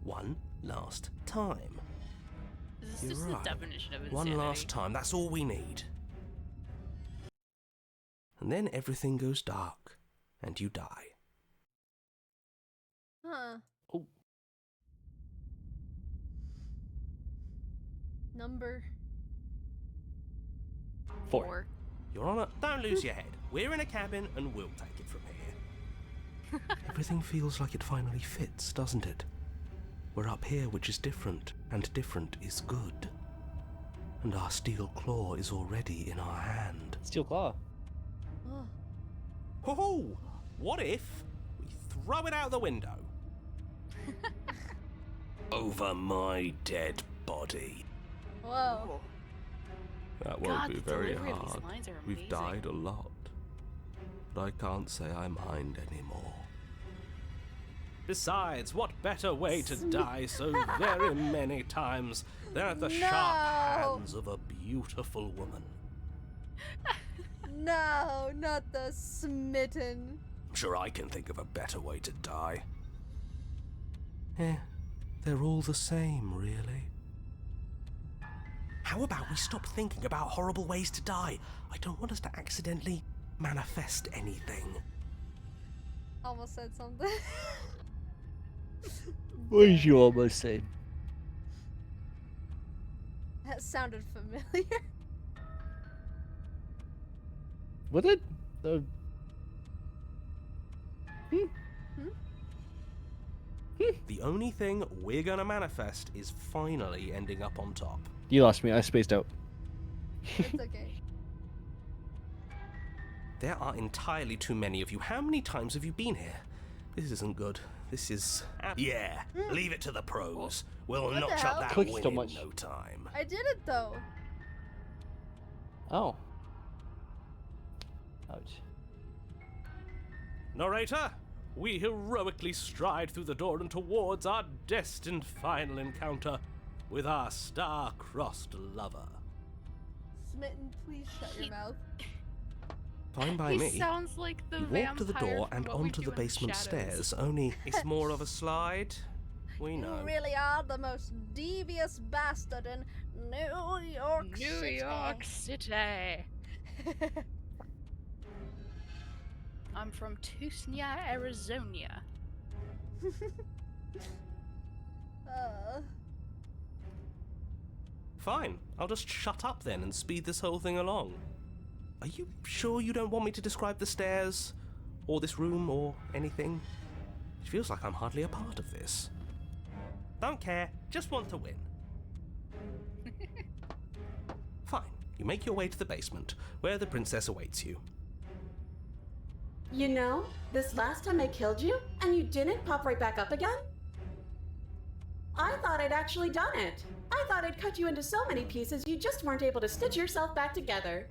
One last time. Is this You're just right. the definition of insanity? One last time, that's all we need. And then everything goes dark, and you die. Huh. Oh. Number. 4. Your Honor, don't lose your head. We're in a cabin and we'll take it from here. Everything feels like it finally fits, doesn't it? We're up here, which is different, and different is good. And our steel claw is already in our hand. Steel claw. Oh. Ho-ho! What if we throw it out the window? Over my dead body. Whoa. That won't God, be the very delivery of these hard. lines are We've amazing. died a lot. But I can't say I mind anymore. Besides, what better way to die so very many times than at the sharp No. hands of a beautiful woman? No, not the smitten. I'm sure I can think of a better way to die. They're all the same, really. How about we stop thinking about horrible ways to die? I don't want us to accidentally manifest anything. Almost said something. What did you almost say? That sounded familiar. Was it? The only thing we're gonna manifest is finally ending up on top. You lost me. I spaced out. It's okay. There are entirely too many of you. How many times have you been here? This isn't good. This is... Yeah, leave it to the pros. We'll What the notch hell? up that Clicked win so in much. no time. I did it though. Oh. Ouch. Narrator, we heroically stride through the door and towards our destined final encounter with our star-crossed lover. Smitten, please shut your mouth. Fine by he me. sounds like the You vampire walk to the door from and What We onto Do the in basement Shadows. stairs, only... It's more of a slide. We know. You really are the most devious bastard in New York New City. York City. I'm from Tucson, Arizona. Fine, I'll just shut up then and speed this whole thing along. Are you sure you don't want me to describe the stairs? Or this room, or anything? It feels like I'm hardly a part of this. Don't care, just want to win. Fine. You make your way to the basement, where the princess awaits you. You know, this last time I killed you, and you didn't pop right back up again? I thought I'd actually done it. I thought I'd cut you into so many pieces you just weren't able to stitch yourself back together.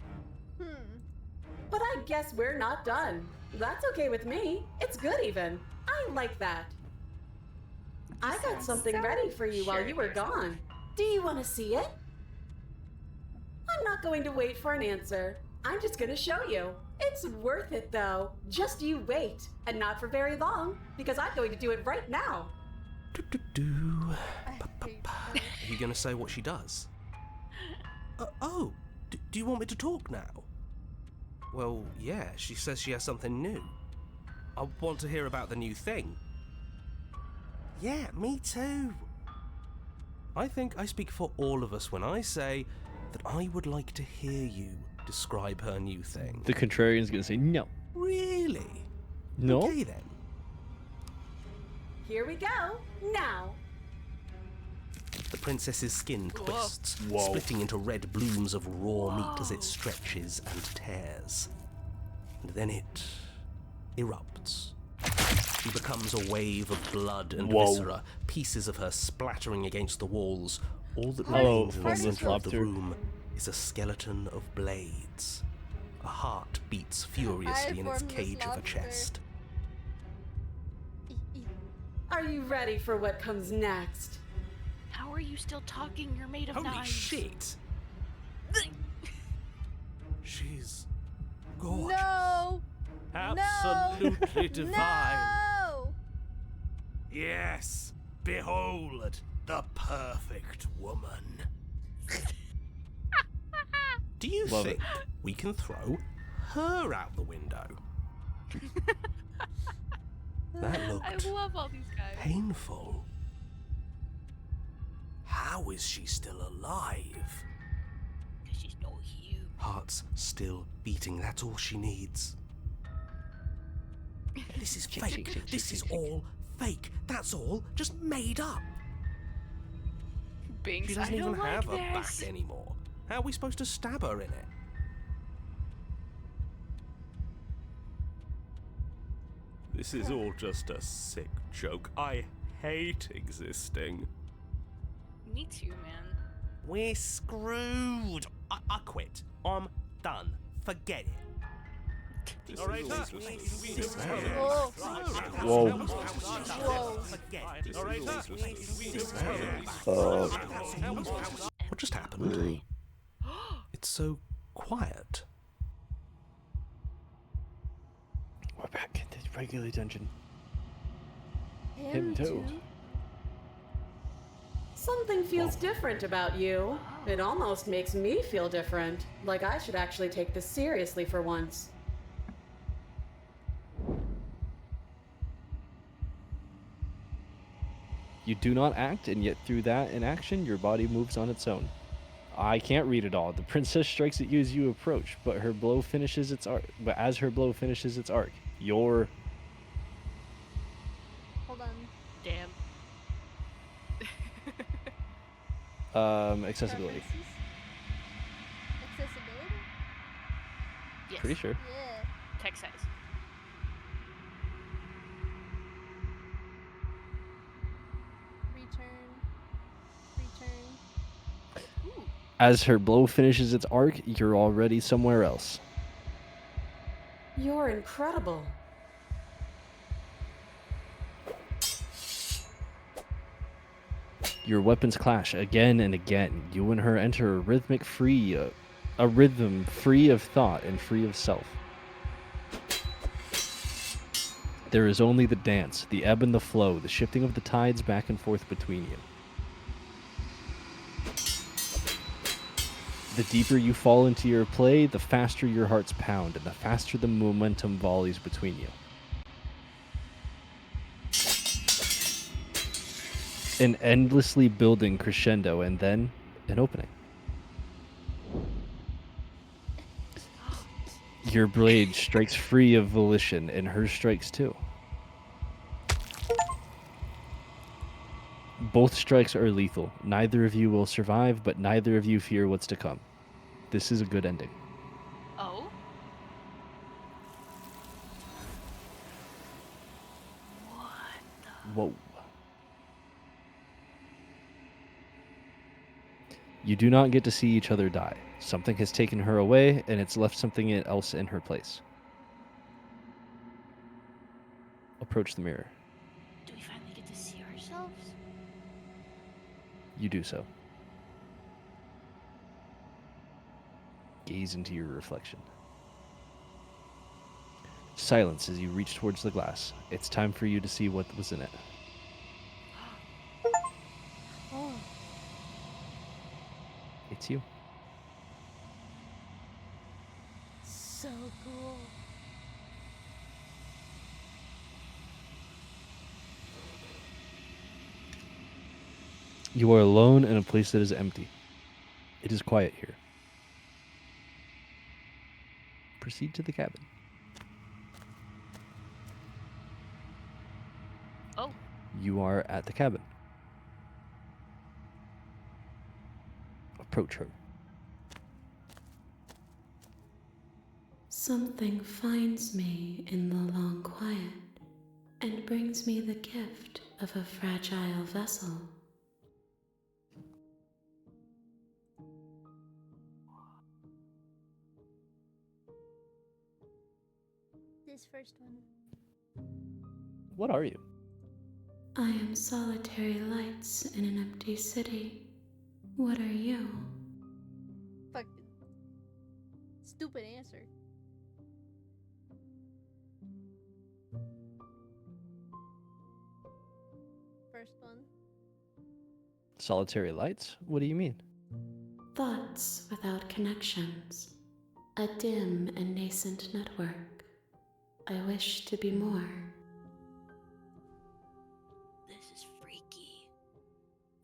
But I guess we're not done. That's okay with me. It's good even. I like that. I got something ready for you while you were gone. Do you want to see it? I'm not going to wait for an answer. I'm just going to show you. It's worth it though. Just you wait. And not for very long, because I'm going to do it right now. Do-do-do. I hate Are her. you gonna say what she does? Do you want me to talk now? Well, yeah, she says she has something new. I want to hear about the new thing. Yeah, me too. I think I speak for all of us when I say that I would like to hear you describe her new thing? The contrarian's gonna say no. Really? No? Okay then. Here we go. Now. The princess's skin twists, Whoa. splitting into red blooms of raw meat as it stretches and tears. And then it erupts. She becomes a wave of blood and Whoa. viscera, pieces of her splattering against the walls. All that Hello, remains in the Frozen center of the Lobster. room is a skeleton of blades. A heart beats furiously in its formless cage of a lobster. chest. Are you ready for what comes next? How are you still talking? You're made of Holy knives. shit! She's gorgeous. No! Absolutely divine. No! Yes, behold the perfect woman. Do you Love think we can throw her out the window? That I looked love all these guys. painful. How is she still alive? She's no human. Heart's still beating, that's all she needs. This is fake. This is all fake. That's all just made up. Binks, She doesn't I even don't have like a back this. anymore. How are we supposed to stab her in it? This is all just a sick joke. I hate existing. Me too, man. We're screwed. I quit. I'm done. Forget it. This All right, is all sir. just a Whoa. Whoa. Whoa. This is all just a What just happened? It's so quiet. We're back in the regular dungeon. Him too. Something feels different about you. It almost makes me feel different. Like I should actually take this seriously for once. You do not act, and yet through that inaction, your body moves on its own. I can't read it all. The princess strikes at you as you approach, but her blow finishes its arc. But as her blow finishes its arc, your Hold on. Damn. accessibility. Preferences? Accessibility? Yes. Pretty sure. Yeah. Text size. Return. Ooh. As her blow finishes its arc, you're already somewhere else. You're incredible. Your weapons clash again and again. You and her enter a rhythm free of thought and free of self. There is only the dance, the ebb and the flow, the shifting of the tides back and forth between you. The deeper you fall into your play, the faster your hearts pound, and the faster the momentum volleys between you. An endlessly building crescendo, and then an opening. Your blade strikes free of volition, and hers strikes too. Both strikes are lethal. Neither of you will survive, but neither of you fear what's to come. This is a good ending. Oh? Whoa. You do not get to see each other die. Something has taken her away, and it's left something else in her place. Approach the mirror. Do we finally get to see ourselves? You do so. Gaze into your reflection. Silence as you reach towards the glass. It's time for you to see what was in it. Oh. It's you. So cool. You are alone in a place that is empty. It is quiet here. proceed to the cabin. Oh, You are at the cabin. Approach her. Something finds me in the long quiet and brings me the gift of a fragile vessel. This first one. What are you? I am solitary lights in an empty city. What are you? Fucking stupid answer. First one. Solitary lights? What do you mean? Thoughts without connections. A dim and nascent network. I wish to be more. this is freaky.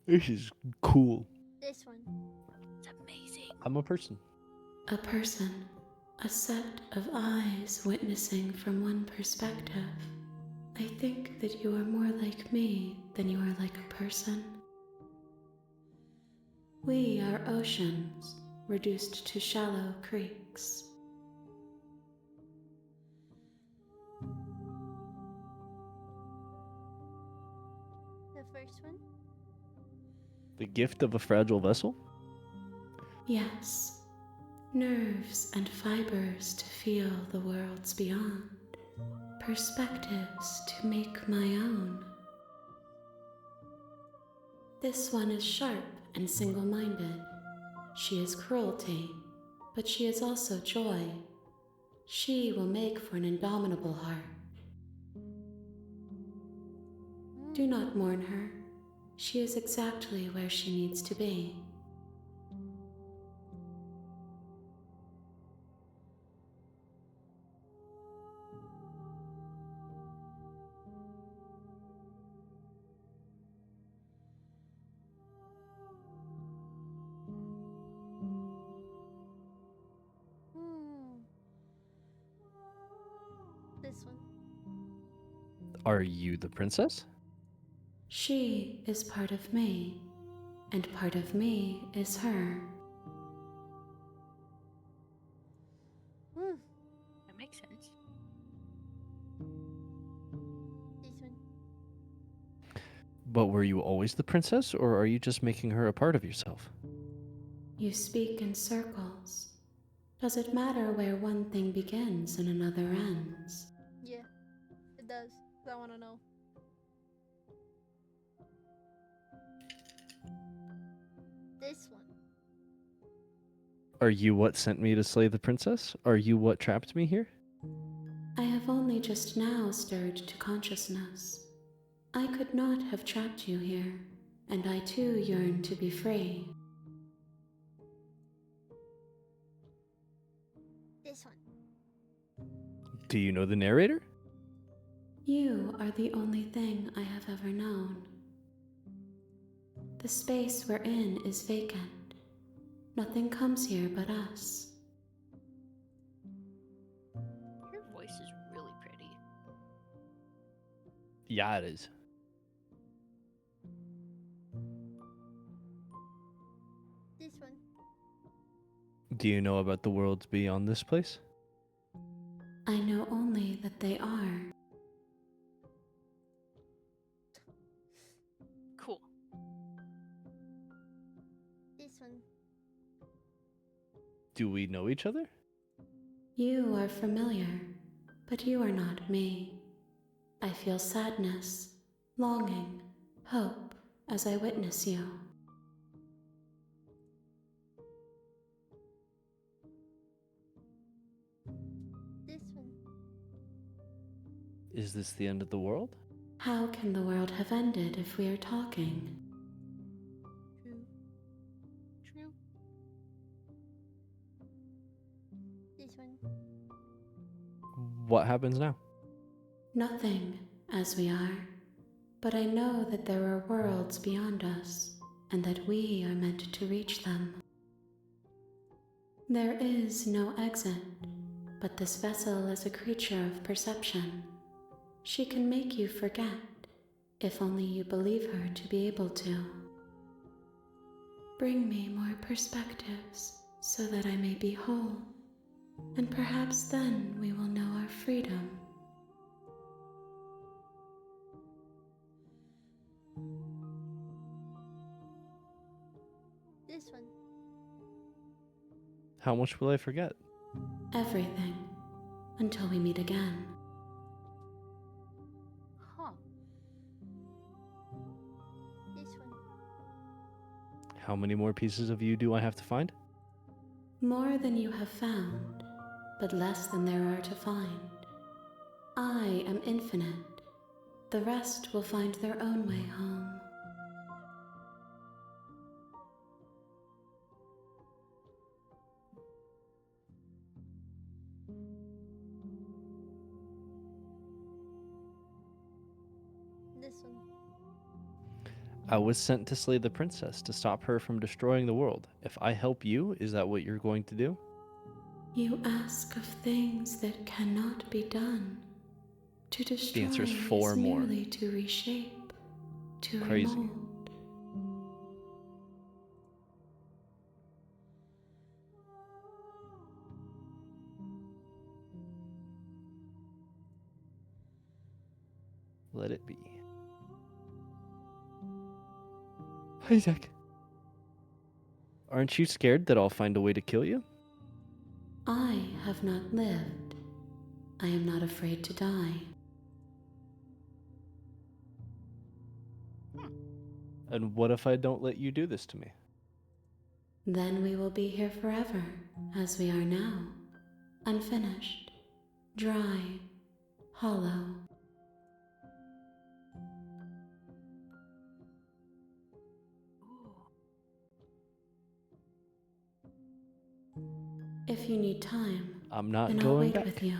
This is cool. This one. It's amazing. I'm a person. A person. A set of eyes witnessing from one perspective. I think that you are more like me than you are like a person. We are oceans, reduced to shallow creeks. The first one. The gift of a fragile vessel? Yes, nerves and fibers to feel the worlds beyond, perspectives to make my own. This one is sharp and single-minded. She is cruelty, but she is also joy. She will make for an indomitable heart. Do not mourn her. She is exactly where she needs to be. This one. Are you the princess? She is part of me, and part of me is her. That makes sense. This one. But were you always the princess, or are you just making her a part of yourself? You speak in circles. Does it matter where one thing begins and another ends? Yeah, it does. I want to know. This one. Are you what sent me to slay the princess? Are you what trapped me here? I have only just now stirred to consciousness. I could not have trapped you here, and I too yearn to be free. This one. Do you know the narrator? You are the only thing I have ever known. The space we're in is vacant. Nothing comes here but us. Your voice is really pretty. Yeah, it is. This one. Do you know about the worlds beyond this place? I know only that they are. Cool. This one. Do we know each other? You are familiar, but you are not me. I feel sadness, longing, hope as I witness you. This one. Is this the end of the world? How can the world have ended if we are talking? True. True. This one. What happens now? Nothing, as we are. But I know that there are worlds beyond us, and that we are meant to reach them. There is no exit. but this vessel is a creature of perception. She can make you forget, if only you believe her to be able to. Bring me more perspectives so that I may be whole, and perhaps then we will know our freedom. This one. How much will I forget? Everything, until we meet again. Huh. This one. How many more pieces of you do I have to find? More than you have found, but less than there are to find. I am infinite. The rest will find their own way home. This one. I was sent to slay the princess to stop her from destroying the world. If I help you, is that what you're going to do? You ask of things that cannot be done. To destroy answer is 4 more. merely to reshape, to Crazy. remold. Let it be. Isaac. Aren't you scared that I'll find a way to kill you? I have not lived. I am not afraid to die. And what if I don't let you do this to me? Then we will be here forever, as we are now. Unfinished, dry, hollow. If you need time, I'm not then I'll going wait back. with you.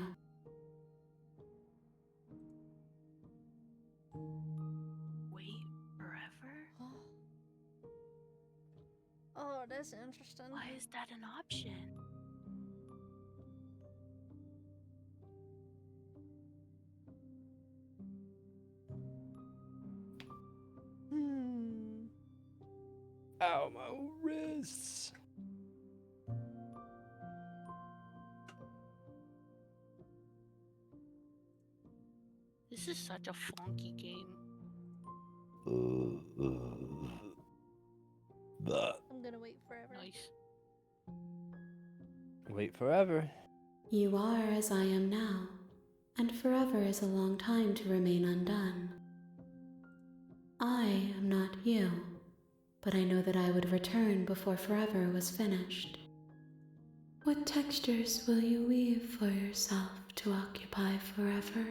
Wait forever? Oh, that's interesting. Why is that an option? Hmm. Ow, my wrists. This is such a funky game. I'm gonna wait forever. Nice. Wait forever. You are as I am now, and forever is a long time to remain undone. I am not you, but I know that I would return before forever was finished. What textures will you weave for yourself to occupy forever?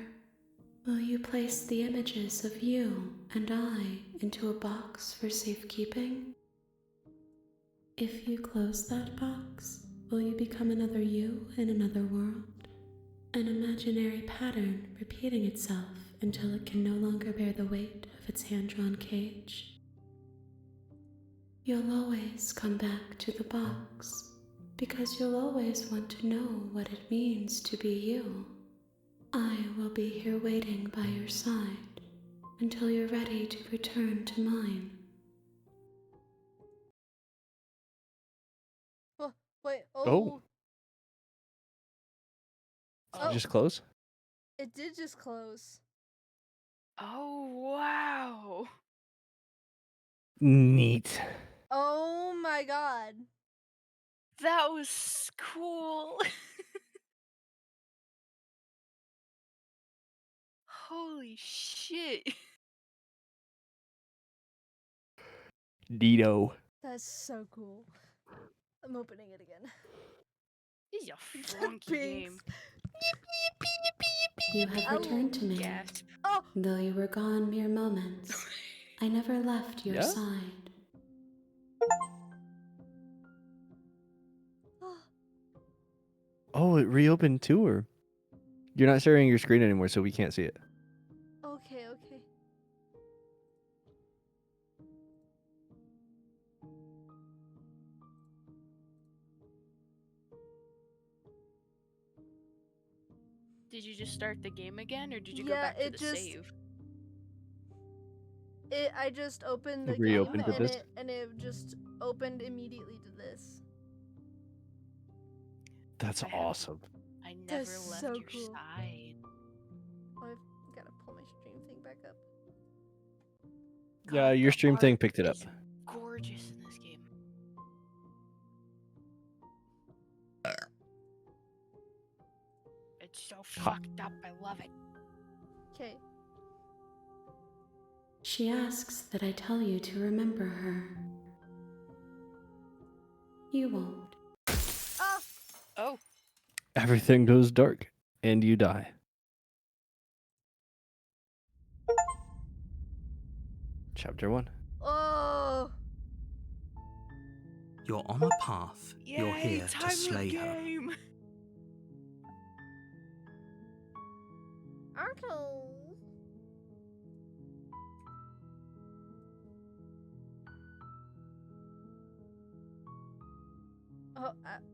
Will you place the images of you and I into a box for safekeeping? If you close that box, will you become another you in another world? An imaginary pattern repeating itself until it can no longer bear the weight of its hand-drawn cage? You'll always come back to the box, because you'll always want to know what it means to be you. I will be here waiting by your side until you're ready to return to mine. Oh, wait. Oh. Oh. Did Oh. you just close? It did just close. Oh, wow. Neat. Oh my god. That was cool. Holy shit. Dito. That's so cool. I'm opening it again. This is a funky game. You have returned to me, Gasp. Oh. though you were gone mere moments. I never left your Yeah? side. Oh, it reopened too, or? You're not sharing your screen anymore, so we can't see it. Okay, okay. Did you just start the game again, or did you go Yeah, back to it the just- save? I just opened the Reopened game to this? and it just opened immediately to this. That's I have- awesome. I never That's left so your cool. side. Oh, I've gotta pull my stream thing back up. Yeah, God, your the stream thing art picked it up. is gorgeous in this game. It's so fucked up. I love it. Okay. She asks that I tell you to remember her. You won't. Oh! Oh, Everything goes dark, and you die. Chapter 1. Oh! You're on a path. You're yay, here to timeless slay her. game. Uncle! Oh,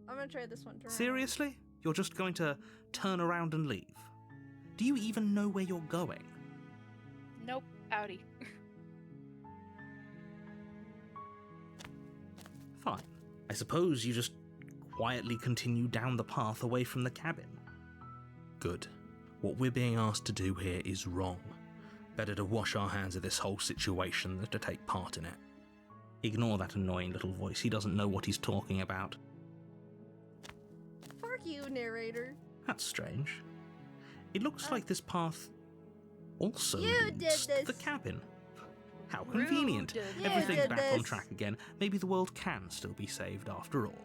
I'm gonna try this one. Turn around. Seriously? You're just going to turn around and leave? Do you even know where you're going? Nope, outie. Fine. I suppose you just quietly continue down the path away from the cabin. Good. What we're being asked to do here is wrong. Better to wash our hands of this whole situation than to take part in it. Ignore that annoying little voice. He doesn't know what he's talking about. Fuck you, narrator. That's strange. It looks like this path also You leads did to the this. cabin. How Rude. convenient. You Everything's did back on this. track again. Maybe the world can still be saved after all.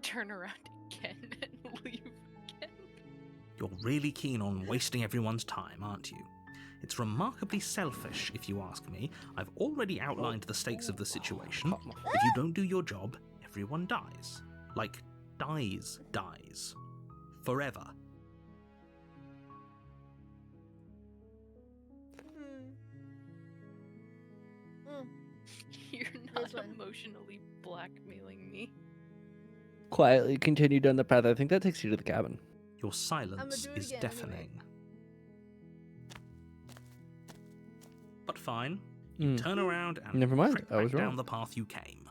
Turn around again and leave again. You're really keen on wasting everyone's time, aren't you? It's remarkably selfish, if you ask me. I've already outlined the stakes of the situation. If you don't do your job, everyone dies. Like, dies. Forever. You're not one. emotionally blackmailing me. Quietly continue down the path. I think that takes you to the cabin. Your silence do it is again deafening. anyway. But fine. You turn around and Never mind, trek I was back down wrong. the path you came.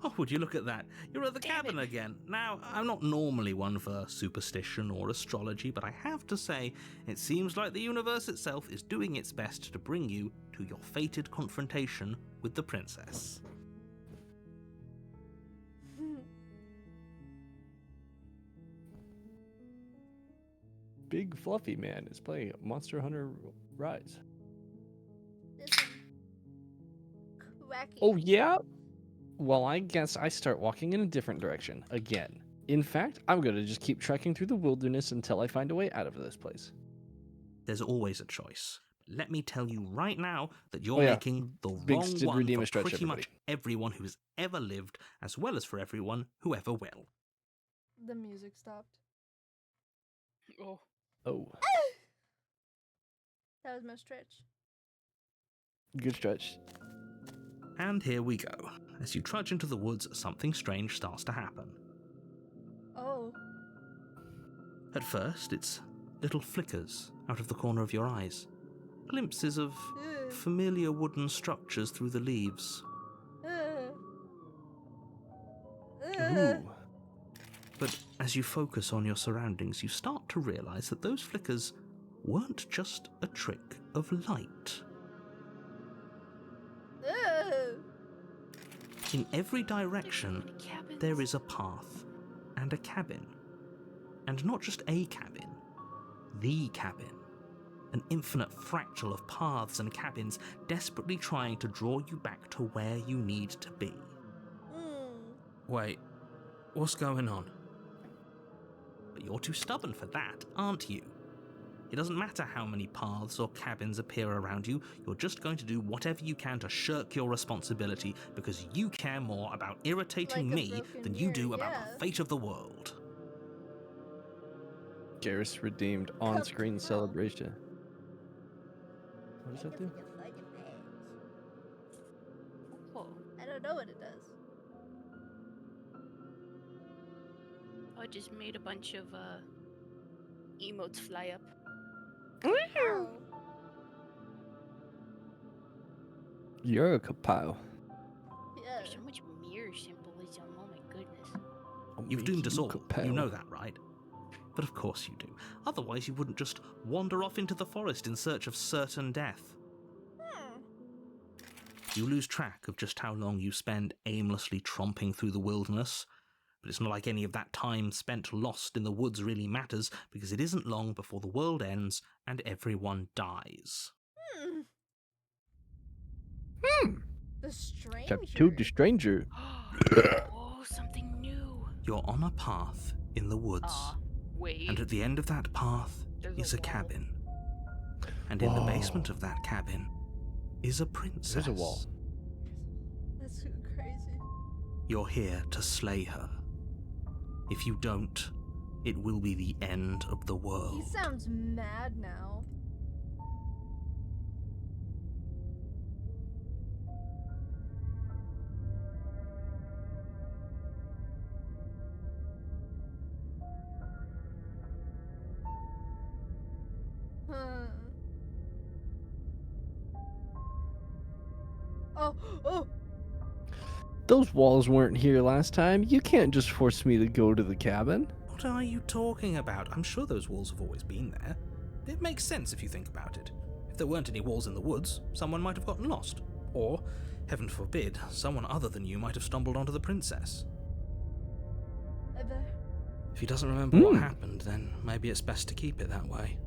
Oh, would you look at that? You're at the cabin again. Now, I'm not normally one for superstition or astrology, but I have to say, it seems like the universe itself is doing its best to bring you to your fated confrontation with the princess. Big Fluffy Man is playing Monster Hunter Rise. This one. Quacky. Oh, yeah? Well, I guess I start walking in a different direction again. In fact, I'm going to just keep trekking through the wilderness until I find a way out of this place. There's always a choice. Let me tell you right now that you're Oh, yeah. making the Biggs wrong did one redeem for a stretch, pretty everybody. much everyone who has ever lived, as well as for everyone who ever will. The music stopped. Oh. Oh, That was my stretch. good stretch. And here we go. As you trudge into the woods, something strange starts to happen. Oh. At first, it's little flickers out of the corner of your eyes. Glimpses of Ugh. familiar wooden structures through the leaves. Ugh. Ooh. But as you focus on your surroundings, you start to realize that those flickers weren't just a trick of light. Ugh. In every direction, Cabins. there is a path and a cabin. And not just a cabin, the cabin. An infinite fractal of paths and cabins desperately trying to draw you back to where you need to be. Wait, what's going on? But you're too stubborn for that, aren't you? It doesn't matter how many paths or cabins appear around you, you're just going to do whatever you can to shirk your responsibility because you care more about irritating Like a me broken than you do mirror, about yeah. the fate of the world. Garrus redeemed on-screen celebration. What does that do? Cool. I don't know what it does. I just made a bunch of emotes fly up. Oh. You're a kapow. Yeah. There's so much mirror symbolism. Oh my goodness. You've doomed us all. Kapow. You know that, right? But of course you do. Otherwise, you wouldn't just wander off into the forest in search of certain death. You lose track of just how long you spend aimlessly tromping through the wilderness. But it's not like any of that time spent lost in the woods really matters, because it isn't long before the world ends and everyone dies. The stranger. Chapter 2, The Stranger. Oh, something new. You're on a path in the woods. Aw, wait. And at the end of that path There's is a a wall. cabin. And in the Whoa. basement of that cabin is a princess. There's a wall. That's so crazy. You're here to slay her. If you don't, it will be the end of the world. He sounds mad now. Huh. Oh! Those walls weren't here last time. You can't just force me to go to the cabin. What are you talking about? I'm sure those walls have always been there. It makes sense if you think about it. If there weren't any walls in the woods, someone might have gotten lost. Or, heaven forbid, someone other than you might have stumbled onto the princess. If he doesn't remember what happened, then maybe it's best to keep it that way.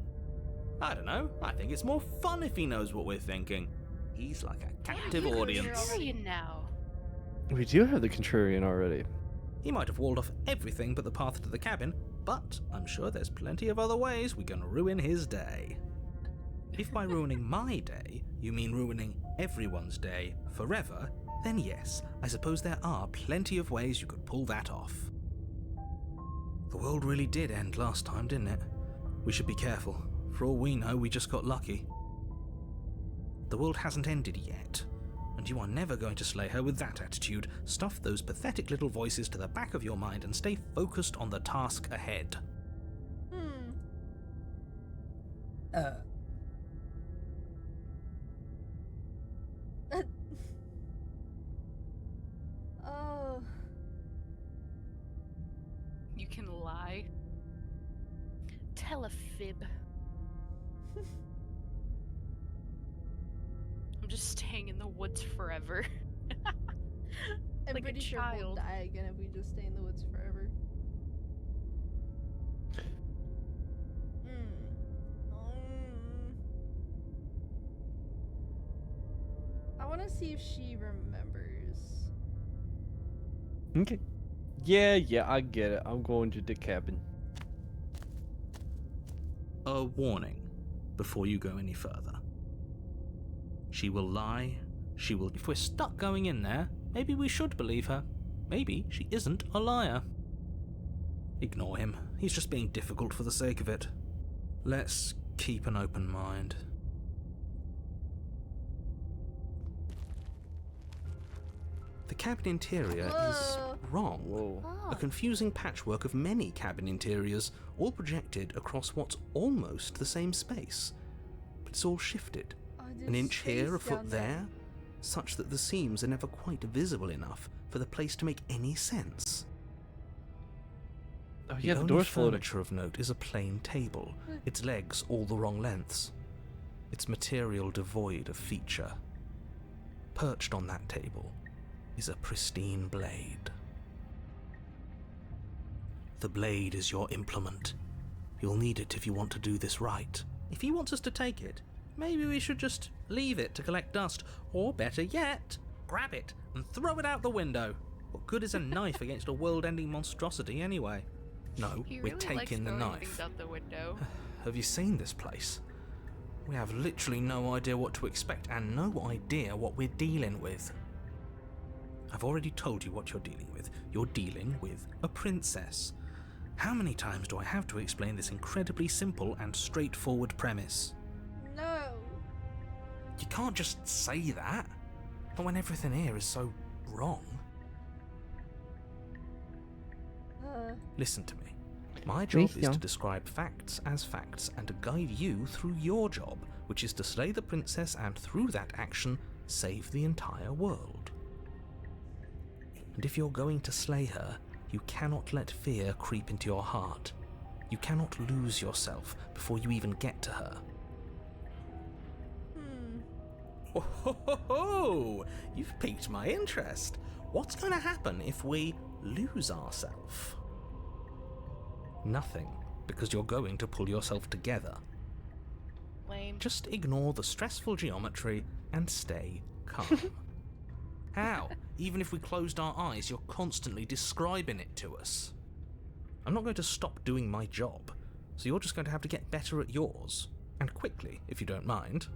I don't know. I think it's more fun if he knows what we're thinking. He's like a captive You're audience. Contrarian now. We do have the Contrarian already. He might have walled off everything but the path to the cabin, but I'm sure there's plenty of other ways we can ruin his day. If by ruining my day, you mean ruining everyone's day forever, then yes, I suppose there are plenty of ways you could pull that off. The world really did end last time, didn't it? We should be careful. For all we know, we just got lucky. The world hasn't ended yet, and you are never going to slay her with that attitude. Stuff those pathetic little voices to the back of your mind and stay focused on the task ahead. Oh. You can lie. Tell a fib. I'm just staying in the woods forever. I'm Like a pretty sure we'll child. die again if we just stay in the woods forever. I want to see if she remembers. Okay. Yeah, I get it. I'm going to the cabin. A warning before you go any further. She will lie. She will. If we're stuck going in there, maybe we should believe her. Maybe she isn't a liar. Ignore him. He's just being difficult for the sake of it. Let's keep an open mind. The cabin interior is wrong. Whoa. A confusing patchwork of many cabin interiors, all projected across what's almost the same space. But it's all shifted. An inch here, a foot there, such that the seams are never quite visible enough for the place to make any sense. Oh yeah, the only door's floating. furniture of note is a plain table, its legs all the wrong lengths, its material devoid of feature. Perched on that table is a pristine blade. The blade is your implement. You'll need it if you want to do this right. If he wants us to take it, maybe we should just leave it to collect dust, or better yet, grab it and throw it out the window. What good is a knife against a world-ending monstrosity anyway? No, He we're really taking the likes throwing knife. things out the window. Have you seen this place? We have literally no idea what to expect and no idea what we're dealing with. I've already told you what you're dealing with. You're dealing with a princess. How many times do I have to explain this incredibly simple and straightforward premise? No. You can't just say that. Not when everything here is so wrong. Listen to me. My job is yeah. to describe facts as facts and to guide you through your job, which is to slay the princess and through that action, save the entire world. And if you're going to slay her, you cannot let fear creep into your heart. You cannot lose yourself before you even get to her. Oh, ho, ho, ho. You've piqued my interest. What's going to happen if we lose ourselves? Nothing, because you're going to pull yourself together. Lame. Just ignore the stressful geometry and stay calm. How? Even if we closed our eyes, you're constantly describing it to us. I'm not going to stop doing my job, so you're just going to have to get better at yours. And quickly, if you don't mind.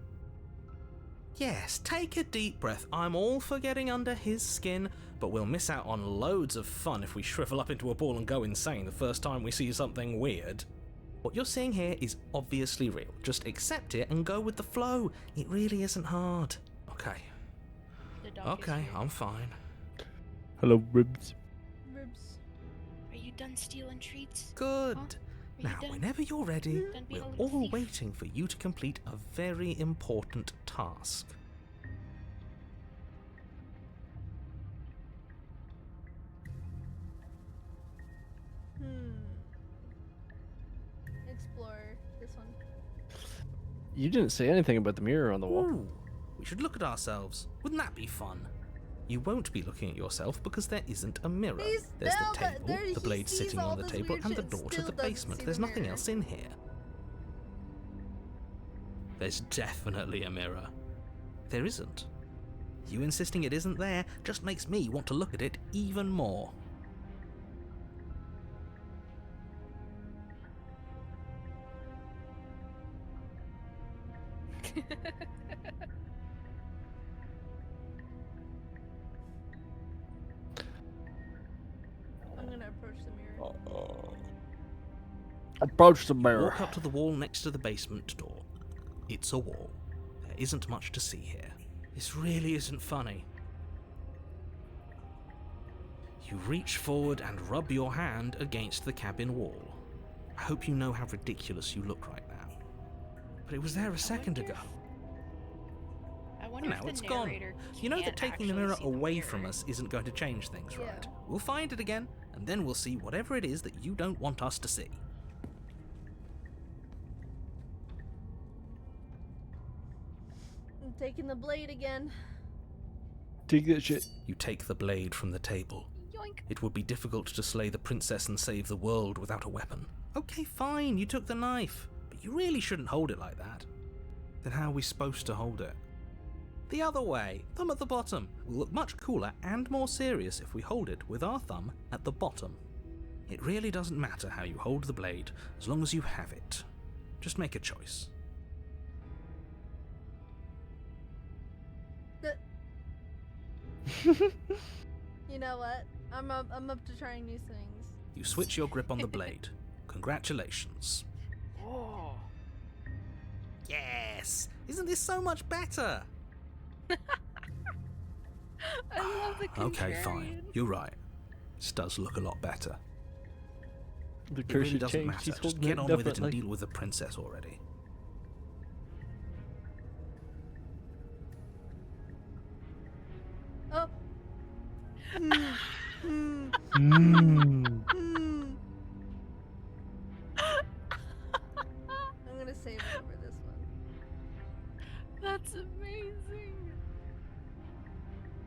Yes, take a deep breath. I'm all for getting under his skin, but we'll miss out on loads of fun if we shrivel up into a ball and go insane the first time we see something weird. What you're seeing here is obviously real. Just accept it and go with the flow. It really isn't hard. Okay. The dog Okay, is here. I'm fine. Hello, Ribs. Ribs. Are you done stealing treats? Good. Huh? Are you Now, done? whenever you're ready, Done being we're a little all thief? waiting for you to complete a very important task. Explorer. This one. You didn't say anything about the mirror on the wall. Ooh, we should look at ourselves. Wouldn't that be fun? You won't be looking at yourself because there isn't a mirror. He's There's still the the- table, there- the he blade sees sitting all on the this table, weird and the shit, door to still the doesn't basement. see There's the nothing mirror. else in here. There's definitely a mirror. There isn't. You insisting it isn't there just makes me want to look at it even more. I'm gonna approach the mirror. Approach the You mirror. walk up to the wall next to the basement door. It's a wall. There isn't much to see here. This really isn't funny. You reach forward and rub your hand against the cabin wall. I hope you know how ridiculous you look right now. But it was there a second ago. I wonder Now if the it's gone. narrator You know that can't taking the actually mirror see the away from mirror. us isn't going to change things, Yeah. right? We'll find it again, and then we'll see whatever it is that you don't want us to see. I'm taking the blade again. Take that shit. You take the blade from the table. Yoink. It would be difficult to slay the princess and save the world without a weapon. Okay, fine, you took the knife, but you really shouldn't hold it like that. Then how are we supposed to hold it? The other way, thumb at the bottom. Will look much cooler and more serious if we hold it with our thumb at the bottom. It really doesn't matter how you hold the blade, as long as you have it. Just make a choice. You know what? I'm up to trying new things. You switch your grip on the blade. Congratulations. Oh. Yes! Isn't this so much better? I love the Okay, fine. contrarian. You're right. This does look a lot better. The It curse really has doesn't changed. matter. He's Just holding get it on with it and differently. deal with the princess already. Oh. Hmm. Mm. I'm gonna save it over this one. That's amazing.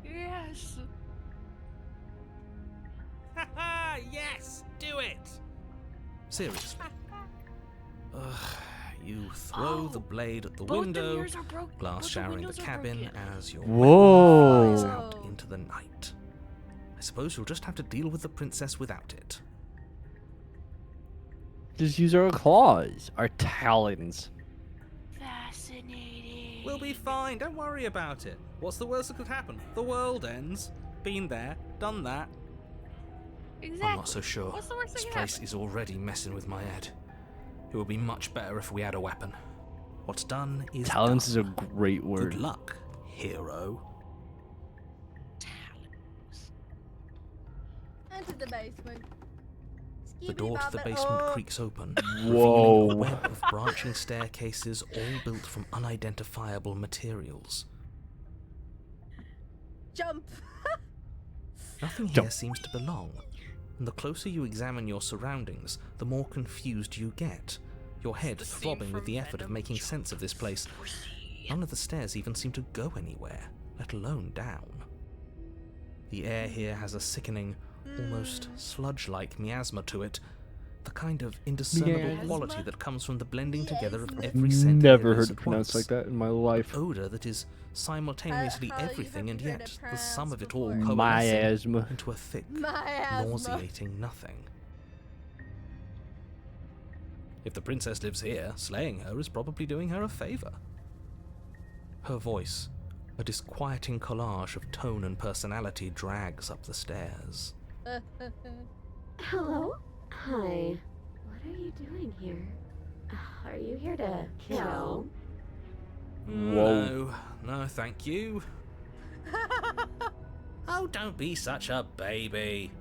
Yes. Haha! Yes! Do it! Seriously. Ugh, you throw the blade at the Both window, the mirrors are broken. glass Both the showering the windows are cabin broken. as your Whoa. weapon flies out Whoa. into the night. I suppose you'll just have to deal with the princess without it. Just use our claws, our talons. Fascinating. We'll be fine, don't worry about it. What's the worst that could happen? The world ends. Been there, done that. Exactly. I'm not so sure. What's the worst This that can place happen? is already messing with my head. It would be much better if we had a weapon. What's done is Talons is a done. great word. Good luck, hero. Into the basement. The door to the basement creaks open, Whoa. revealing a web of branching staircases all built from unidentifiable materials. Jump! Nothing here seems to belong, and the closer you examine your surroundings, the more confused you get, your head throbbing with the effort of making sense of this place. None of the stairs even seem to go anywhere, let alone down. The air here has a sickening, almost sludge-like miasma to it, the kind of indiscernible Miasma? quality that comes from the blending together of every scent Never here heard is it at pronounced once. like that in my life. An odor that is simultaneously How you everything and haven't heard yet it the sum of it all pronounced coalescing Miasma. into a thick, Miasma. nauseating nothing. If the princess lives here, slaying her is probably doing her a favor. Her voice, a disquieting collage of tone and personality, drags up the stairs. Hello? Hi. What are you doing here? Are you here to kill? No, thank you. Oh, don't be such a baby.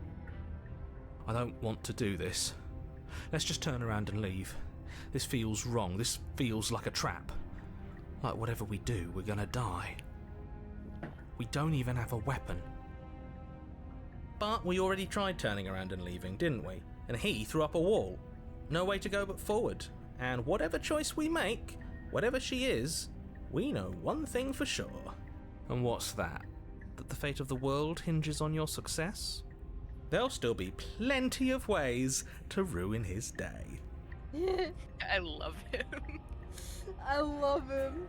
I don't want to do this. Let's just turn around and leave. This feels wrong. This feels like a trap. Like whatever we do, we're gonna die. We don't even have a weapon. But we already tried turning around and leaving, didn't we? And he threw up a wall. No way to go but forward. And whatever choice we make, whatever she is, we know one thing for sure. And what's that? That the fate of the world hinges on your success? There'll still be plenty of ways to ruin his day. I love him. I love him.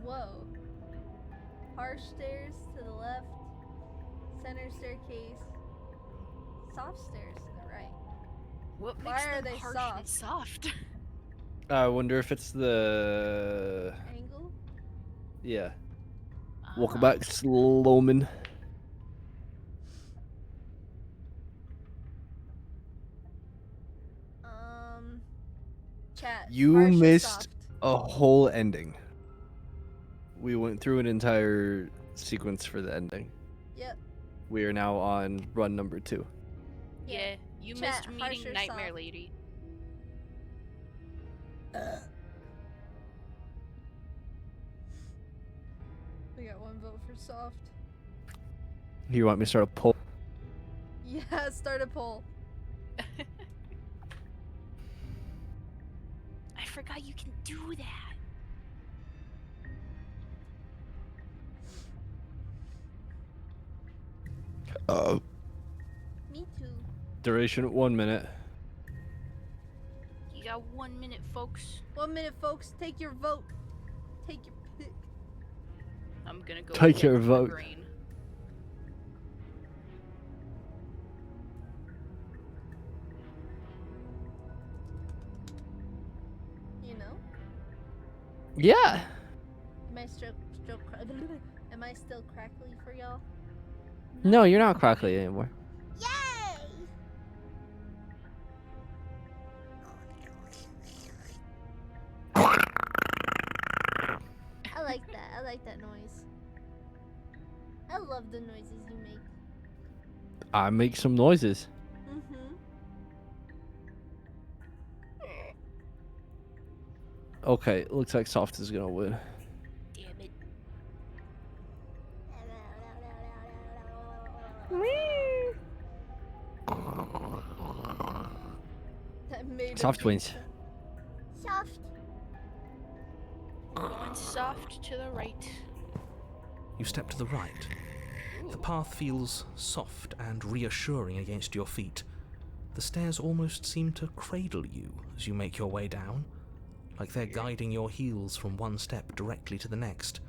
Whoa. Harsh stairs to the left. Center staircase. Soft stairs to the right. What Why makes are them they harsh soft? and soft? I wonder if it's the... Angle? Yeah. Welcome back, Sloman. Chat. You harsh or missed soft? a whole ending. We went through an entire sequence for the ending. Yep. We are now on run number 2. Yeah, you Chat, missed harsh meeting or Nightmare soft? Lady. We got one vote for soft. You want me to start a poll? Yeah, start a poll. I forgot you can do that. Me too. Duration 1 minute. You got 1 minute, folks. 1 minute, folks. Take your vote. Take your pick. I'm gonna go. Take with your the vote. green. You know? Yeah. Am I still am I still crackly for y'all? No, you're not crackly anymore. Yay! I like that. I like that noise. I love the noises you make. I make some noises. Mm-hmm. Okay, looks like soft is gonna win. Damn it. That made Soft wins. Soft. Going soft to the right. You step to the right. The path feels soft and reassuring against your feet. The stairs almost seem to cradle you as you make your way down, like they're guiding your heels from one step directly to the next.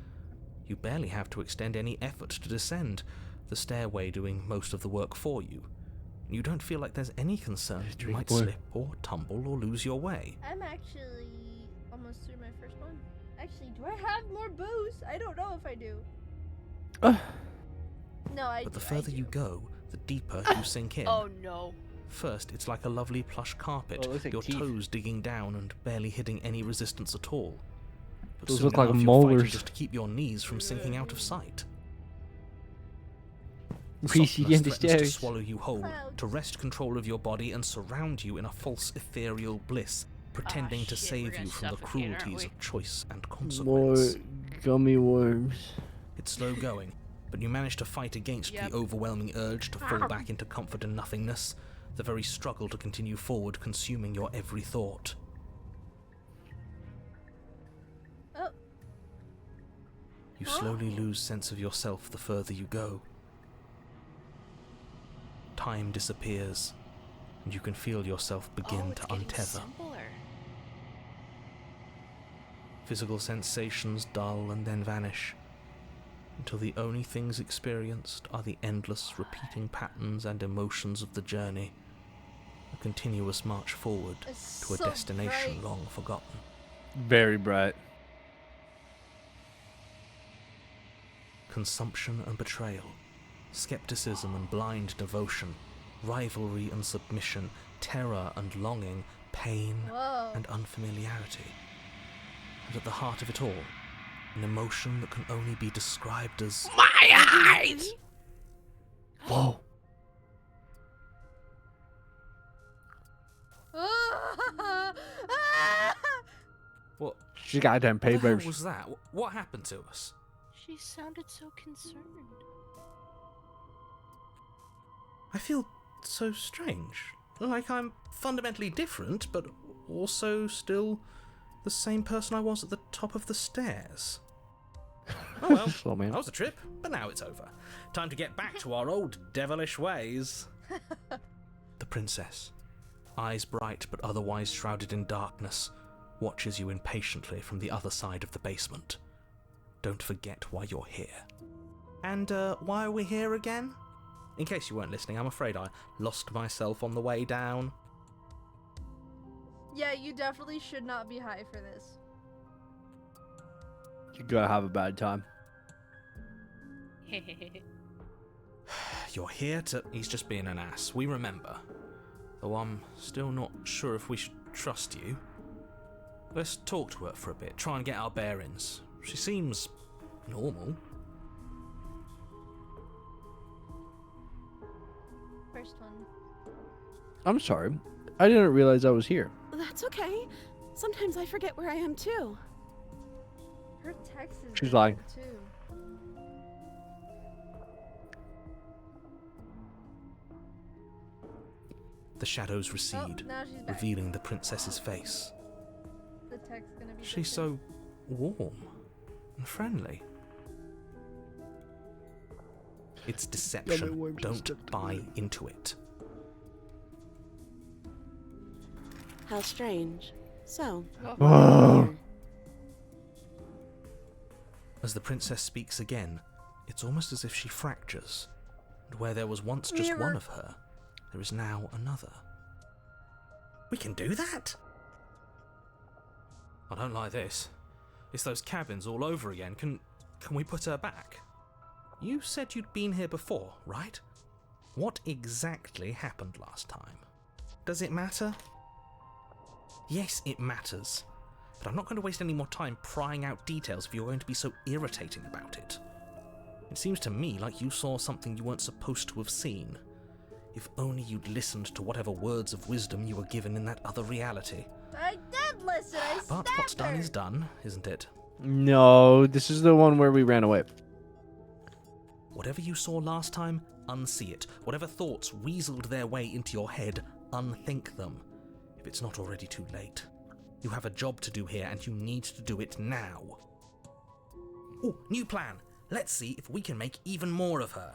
You barely have to extend any effort to descend, the stairway doing most of the work for you. You don't feel like there's any concern that you might slip or tumble or lose your way. I'm actually almost through my first one. Actually, do I have more booze? I don't know if I do. No, I But the do, further I you do. go, the deeper you sink in. Oh no. First, it's like a lovely plush carpet, Oh, it looks like your teeth. toes digging down and barely hitting any resistance at all. But Those soon look like enough, you're fighting molars. just to keep your knees from sinking out of sight. Softness the threatens to stairs. swallow you whole, to wrest control of your body and surround you in a false ethereal bliss, pretending to shit, we're save gonna you from the suffocate, aren't cruelties we? of choice and More consequence. gummy worms. It's slow going, but you manage to fight against Yep. the overwhelming urge to fall back into comfort and nothingness, the very struggle to continue forward consuming your every thought. Oh. You slowly lose sense of yourself the further you go. Time disappears, and you can feel yourself begin it's to getting untether. simpler. Physical sensations dull and then vanish, until the only things experienced are the endless repeating patterns and emotions of the journey, a continuous march forward It's to a so destination bright. long forgotten. Very bright. Consumption and betrayal, skepticism and blind devotion, rivalry and submission, terror and longing, pain Whoa. and unfamiliarity. And at the heart of it all, an emotion that can only be described as My eyes! Whoa. what? She goddamn What the hell papers. was that? What happened to us? She sounded so concerned. I feel so strange. Like I'm fundamentally different, but also still the same person I was at the top of the stairs. Oh well, Slow man. that was a trip, but now it's over. Time to get back to our old devilish ways. The princess, eyes bright but otherwise shrouded in darkness, watches you impatiently from the other side of the basement. Don't forget why you're here. And why are we here again? In case you weren't listening, I'm afraid I lost myself on the way down. Yeah, you definitely should not be high for this. You're gonna have a bad time. You're here to... He's just being an ass, we remember. Though I'm still not sure if we should trust you. Let's talk to her for a bit, try and get our bearings. She seems normal. First one. I'm sorry. I didn't realize I was here. That's okay. Sometimes I forget where I am too. Her text is She's in lying. there, too. The shadows recede, now she's back. revealing the princess's face. The text's gonna be She's different. so warm and friendly. It's deception. worms Don't stuck to buy me. into it. How strange. So, Oh. As the princess speaks again, it's almost as if she fractures, and where there was once just Mirror. one of her, there is now another. We can do that? I don't like this. It's those cabins all over again. Can we put her back? You said you'd been here before, right? What exactly happened last time? Does it matter? Yes, it matters. But I'm not going to waste any more time prying out details if you're going to be so irritating about it. It seems to me like you saw something you weren't supposed to have seen. If only you'd listened to whatever words of wisdom you were given in that other reality. I did listen. I But stabbed what's done her. is done, isn't it? No, this is the one where we ran away. Whatever you saw last time, unsee it. Whatever thoughts weaseled their way into your head, unthink them. If it's not already too late. You have a job to do here, and you need to do it now. Ooh, new plan. Let's see if we can make even more of her.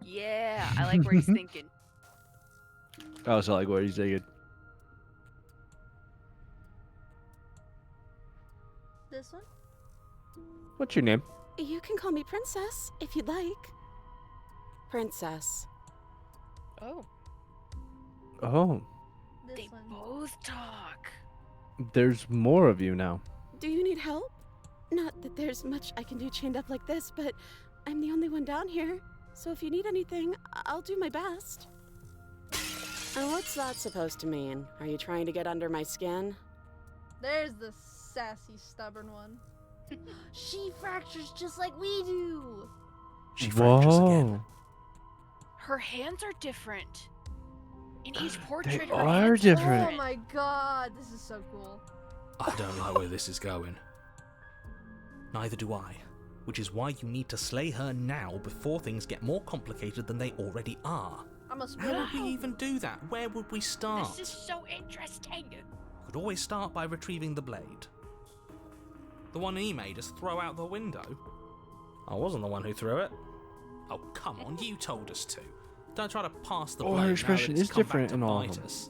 Yeah, I like where he's thinking. I also like what he's saying. This one? What's your name? you can call me Princess if you'd like. Princess. Oh, Oh, This they one. both talk. there's more of you now. Do you need help? Not that there's much I can do chained up like this, but I'm the only one down here. So if you need anything, I'll do my best. And what's that supposed to mean? Are you trying to get under my skin? There's the sassy, stubborn one. She fractures just like we do. She fractures again. Whoa. Her hands are different. In each portrait, They her are hands different. Oh my god, this is so cool. I don't like where this is going. Neither do I. Which is why you need to slay her now before things get more complicated than they already are. I'm a How would we even do that? Where would we start? This is so interesting. We could always start by retrieving the blade. The one he made us throw out the window. I wasn't the one who threw it. Oh, come on, you told us to. Don't try to pass the Oh, blade her now expression that it's is come back different to in all of bite them. us.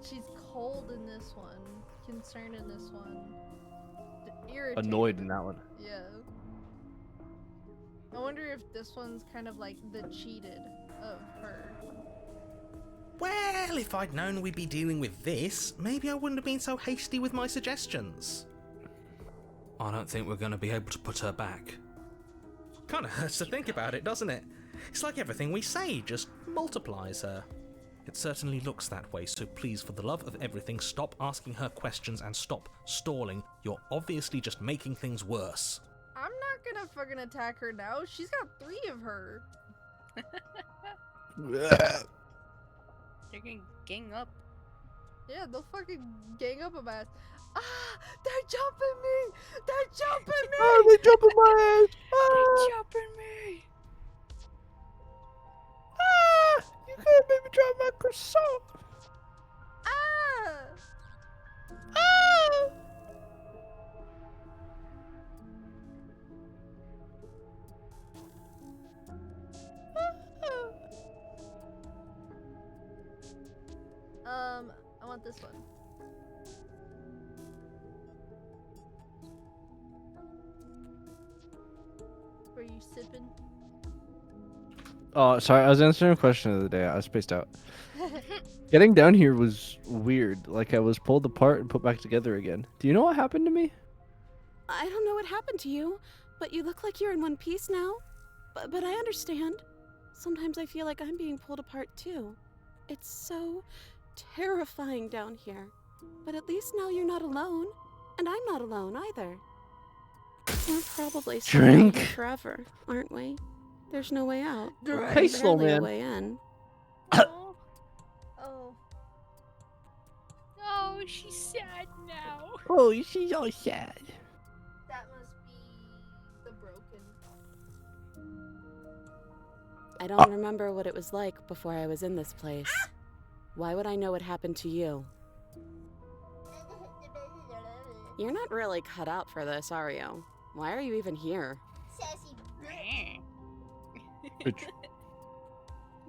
She's cold in this one, concerned in this one, irritated. Annoyed in that one. Yeah. I wonder if this one's kind of like the cheated of her. Well, if I'd known we'd be dealing with this, maybe I wouldn't have been so hasty with my suggestions. I don't think we're going to be able to put her back. Kind of hurts to think about it, doesn't it? It's like everything we say just multiplies her. It certainly looks that way, so please, for the love of everything, stop asking her questions and stop stalling. You're obviously just making things worse. I'm not gonna fucking attack her now. She's got 3 of her. They're gonna gang up. Yeah, they'll fucking gang up on my ass. Ah! They're jumping me! They're jumping me! Oh, they jumping my ass! They're jumping me. Ah! You can't make me drop my croissant! Ah! Ah! I want this one. Were you sipping? Oh, sorry, I was answering a question of the day. I was spaced out. Getting down here was weird. Like I was pulled apart and put back together again. Do you know what happened to me? I don't know what happened to you, but you look like you're in one piece now. But I understand. Sometimes I feel like I'm being pulled apart too. It's so terrifying down here. But at least now you're not alone. And I'm not alone either. We're probably stuck out Drink. here forever, aren't we? There's no way out. or Hey, slow barely a man. way in. Oh. Oh, she's sad now. Oh, she's all sad. That must be the broken. I don't remember what it was like before I was in this place. Why would I know what happened to you? You're not really cut out for this, are you? Why are you even here? Sassy Bitch.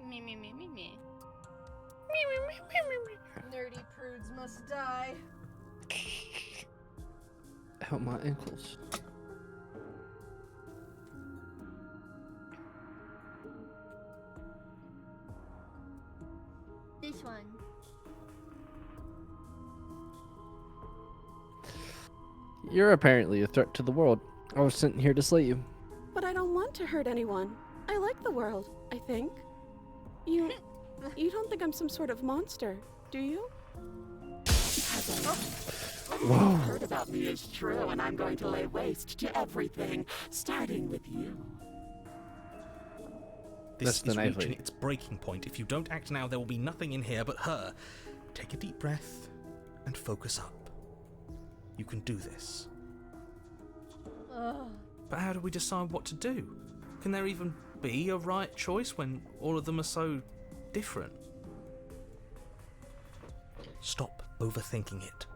Me, me, me, me, me. nerdy prudes must die. Help my ankles. This one. You're apparently a threat to the world. I was sent here to slay you. But I don't want to hurt anyone. I like the world, I think. You don't think I'm some sort of monster, do you? Whoa. Heard about me is true, and I'm going to lay waste to everything, starting with you. This That's the is knife reaching lady. its breaking point. If you don't act now, there will be nothing in here but her. Take a deep breath and focus up. You can do this. Ugh. But how do we decide what to do? Can there even be a right choice when all of them are so different? Stop overthinking it.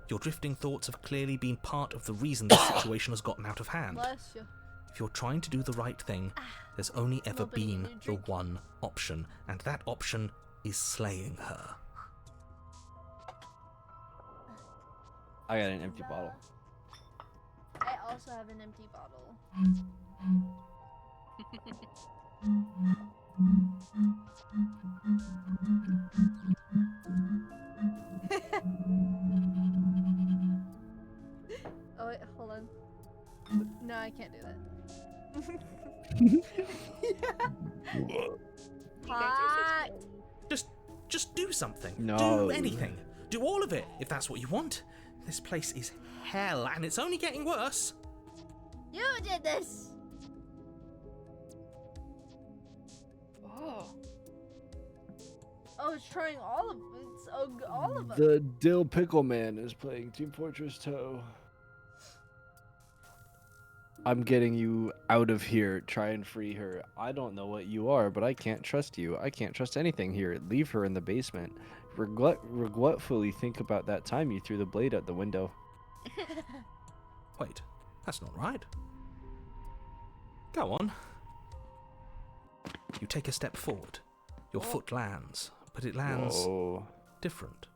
Your drifting thoughts have clearly been part of the reason this situation has gotten out of hand. Bless you. If you're trying to do the right thing, there's only ever Nobody been need to the drink. one option, and that option is slaying her. I got an empty bottle. I also have an empty bottle. Oh wait, hold on. No, I can't do that. Hot. Just do something. No. Do anything. Do all of it if that's what you want. This place is hell, and it's only getting worse. You did this. Oh. Oh, it's trying all of all of them. The Dill Pickle Man is playing Team Fortress 2. I'm getting you out of here. Try and free her. I don't know what you are, but I can't trust you. I can't trust anything here. Leave her in the basement. Regretfully think about that time you threw the blade out the window. Wait, that's not right. Go on. You take a step forward. Your foot lands, but it lands Whoa. different.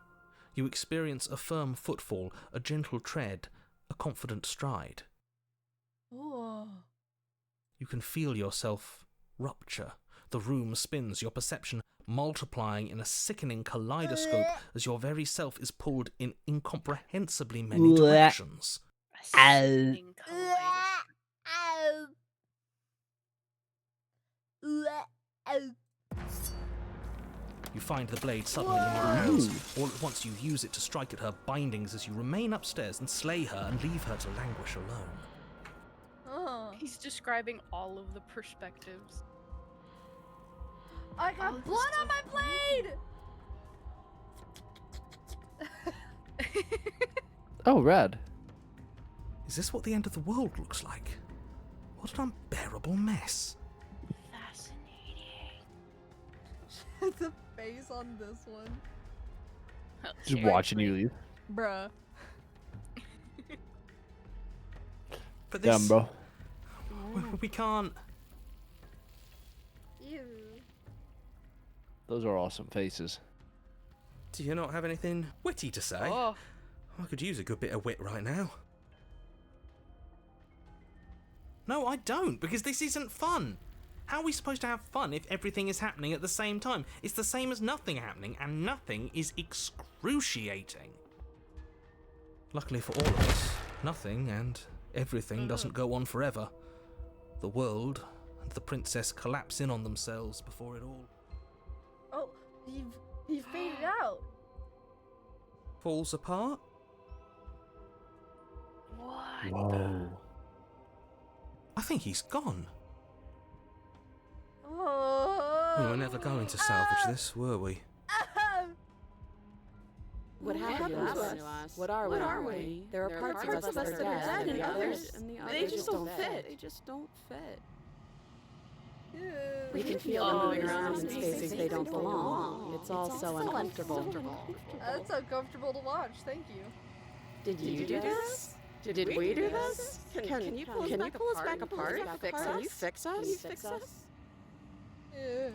You experience a firm footfall, a gentle tread, a confident stride. Oh. You can feel yourself rupture. The room spins, your perception multiplying in a sickening kaleidoscope as your very self is pulled in incomprehensibly many directions. A sickening You find the blade suddenly in your hands. All at once you use it to strike at her bindings as you remain upstairs and slay her and leave her to languish alone. Oh. He's describing all of the perspectives. I got blood on my blade! Oh, rad. Is this what the end of the world looks like? What an unbearable mess. Fascinating. The face on this one. Just watching you leave. Bruh. But Damn, this... bro. We can't... Ew. Those are awesome faces. Do you not have anything witty to say? Oh. I could use a good bit of wit right now. No, I don't, because this isn't fun. How are we supposed to have fun if everything is happening at the same time? It's the same as nothing happening, and nothing is excruciating. Luckily for all of us, nothing and everything doesn't go on forever. The world and the princess collapse in on themselves before it all Oh, he faded out. falls apart. What? Whoa. I think he's gone. Oh. We were never going to salvage this, were we? What happened to us? What are we? There are parts of us that are dead, and the others just don't fit. They just don't fit. We can feel them moving around in spaces they don't belong. It's all so uncomfortable. That's uncomfortable to watch. Thank you. Did you do this? Did we do this? Can you pull us back apart? Can you fix us?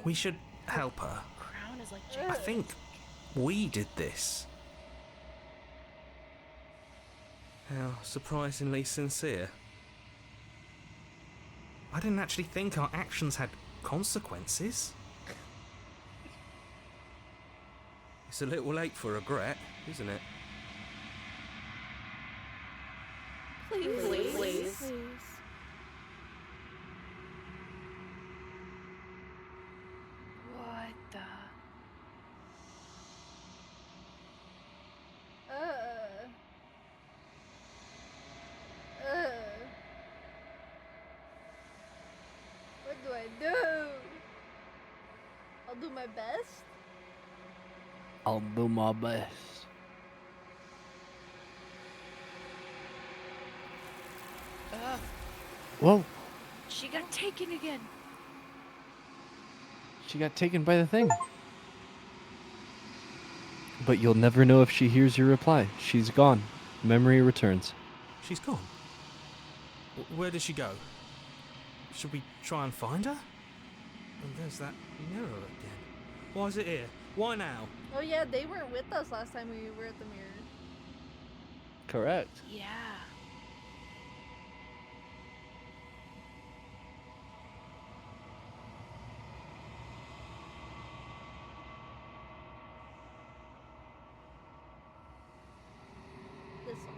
We should help her. Crown is like I think we did this. How surprisingly sincere. I didn't actually think our actions had consequences. It's a little late for regret, isn't it? Please. What the? What do I do? I'll do my best. I'll do my best. Whoa. She got taken again. She got taken by the thing. But you'll never know if she hears your reply. She's gone. Memory returns. She's gone. Where did she go? Should we try and find her? And there's that mirror again. Why is it here? Why now? Oh yeah, they weren't with us last time we were at the mirror. Correct. Yeah. This one.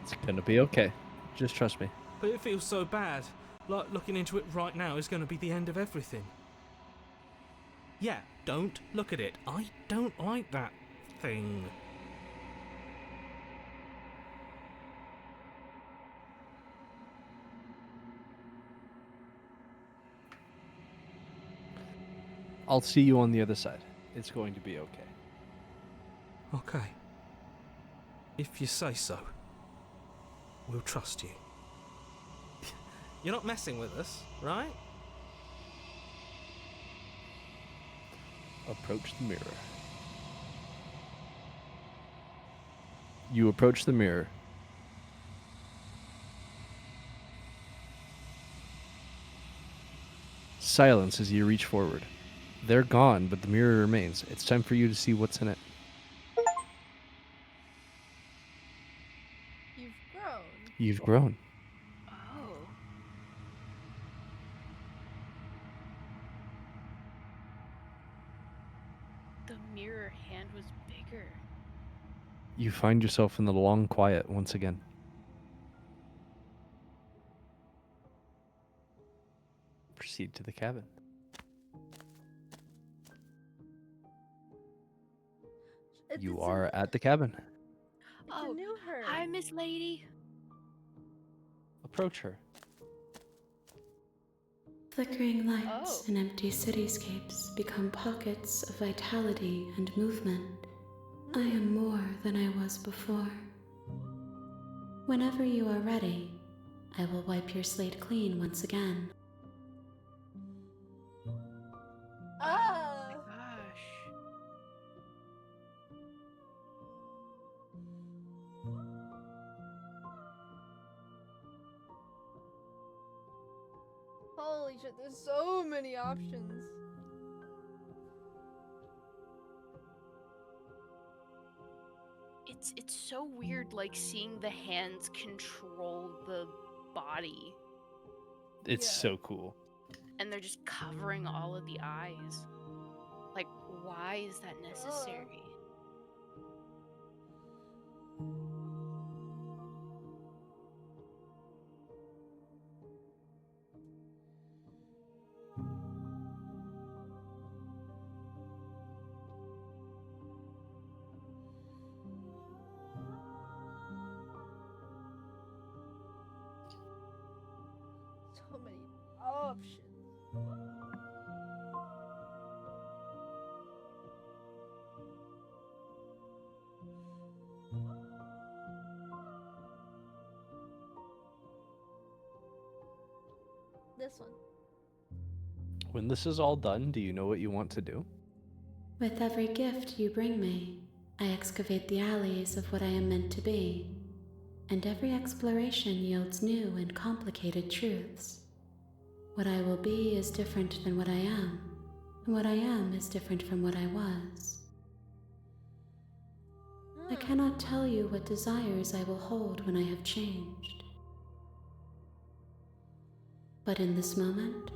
It's gonna be okay. Just trust me. But it feels so bad. Like looking into it right now is going to be the end of everything. Yeah, don't look at it. I don't like that thing. I'll see you on the other side. It's going to be okay. Okay. If you say so. We'll trust you. You're not messing with us, right? Approach the mirror. You approach the mirror. Silence as you reach forward. They're gone, but the mirror remains. It's time for you to see what's in it. You've grown. You've grown. Oh. The mirror hand was bigger. You find yourself in the long quiet once again. Proceed to the cabin. You are at the cabin. Oh, a new her. hi, Miss Lady. Approach her. Flickering lights Oh. and empty cityscapes become pockets of vitality and movement. I am more than I was before. Whenever you are ready, I will wipe your slate clean once again. Ah! Gosh. Holy shit, there's so many options. It's so weird, like seeing the hands control the body, It's Yeah. so cool. and they're just covering all of the eyes. Like, why is that necessary? So many options. This one. When this is all done, do you know what you want to do? With every gift you bring me, I excavate the alleys of what I am meant to be, and every exploration yields new and complicated truths. What I will be is different than what I am, and what I am is different from what I was. I cannot tell you what desires I will hold when I have changed. But in this moment,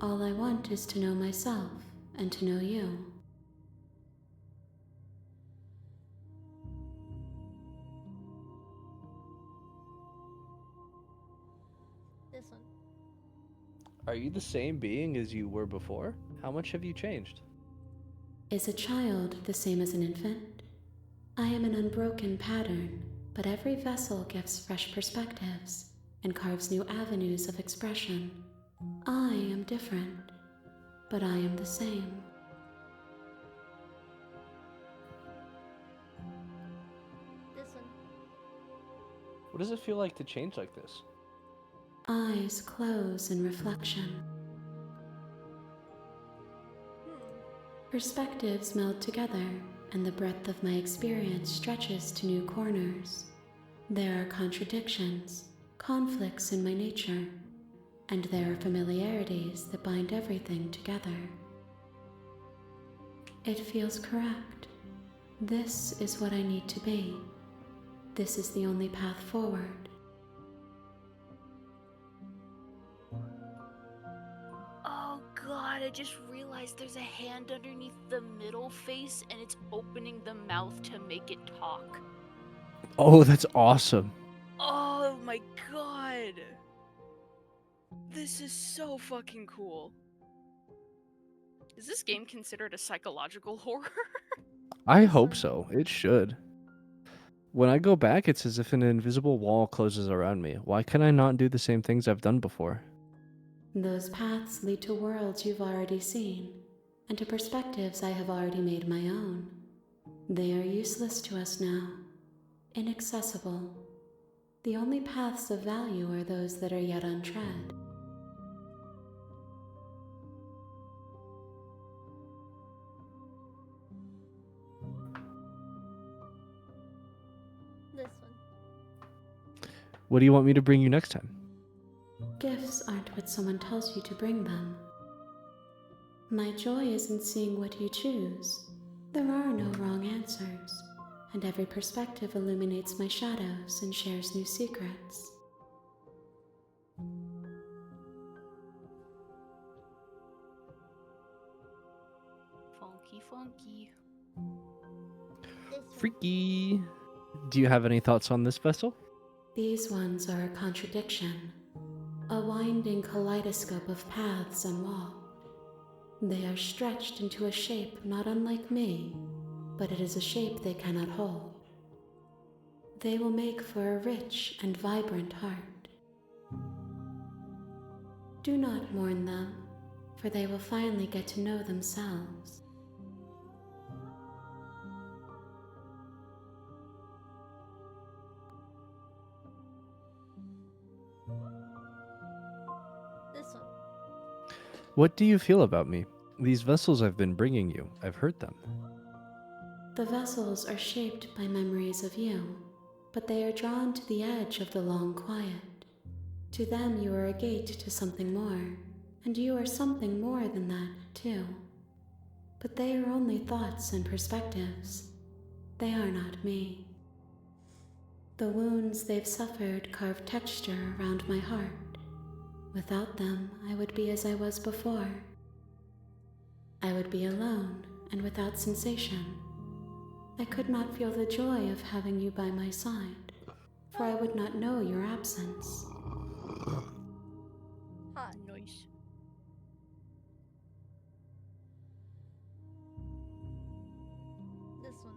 all I want is to know myself and to know you. This one. Are you the same being as you were before? How much have you changed? Is a child the same as an infant? I am an unbroken pattern, but every vessel gives fresh perspectives and carves new avenues of expression. I am different, but I am the same. This one. What does it feel like to change like this? Eyes close in reflection. Perspectives meld together, and the breadth of my experience stretches to new corners. There are contradictions, conflicts in my nature, and there are familiarities that bind everything together. It feels correct. This is what I need to be. This is the only path forward. Oh god, I just realized there's a hand underneath the middle face and it's opening the mouth to make it talk. Oh, that's awesome. Oh my god. This is so fucking cool. Is this game considered a psychological horror? I hope so. It should. When I go back, it's as if an invisible wall closes around me. Why can I not do the same things I've done before? Those paths lead to worlds you've already seen. and to perspectives I have already made my own. They are useless to us now, inaccessible. The only paths of value are those that are yet untread. This one. What do you want me to bring you next time? Gifts aren't what someone tells you to bring them. My joy is in seeing what you choose. There are no wrong answers, and every perspective illuminates my shadows and shares new secrets. Funky, funky. This one. Freaky. Do you have any thoughts on this vessel? These ones are a contradiction, a winding kaleidoscope of paths and walls. They are stretched into a shape not unlike me, but it is a shape they cannot hold. They will make for a rich and vibrant heart. Do not mourn them, for they will finally get to know themselves. This one. What do you feel about me? These vessels I've been bringing you, I've heard them. The vessels are shaped by memories of you, but they are drawn to the edge of the long quiet. To them you are a gate to something more, and you are something more than that, too. But they are only thoughts and perspectives. They are not me. The wounds they've suffered carve texture around my heart. Without them, I would be as I was before. I would be alone and without sensation. I could not feel the joy of having you by my side, for I would not know your absence. Hot. Nice. This one.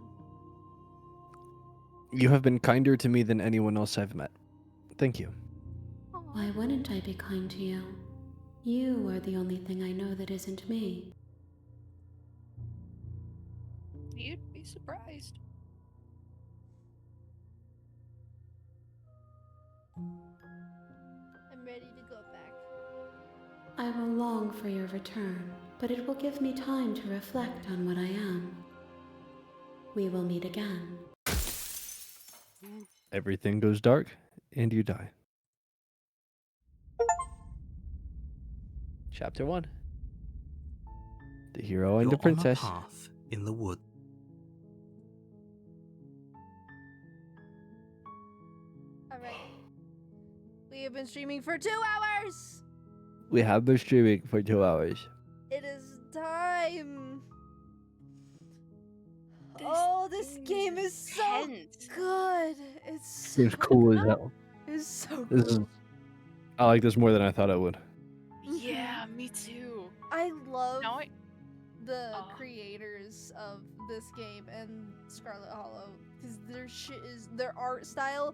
You have been kinder to me than anyone else I've met. Thank you. Why wouldn't I be kind to you? You are the only thing I know that isn't me. You'd be surprised. I'm ready to go back. I will long for your return, but it will give me time to reflect on what I am. We will meet again. Everything goes dark, and you die. Chapter 1. The hero and You're the princess. on a path in the wood. Alright. We have been streaming for 2 hours! We have been streaming for 2 hours. It is time! This game game is so intense. good! It's so Seems cool as hell. It's so This cool. is. I like this more than I thought I would. Yeah, me too. I love Now I the Oh. creators of this game and Scarlet Hollow because their shit is their art style,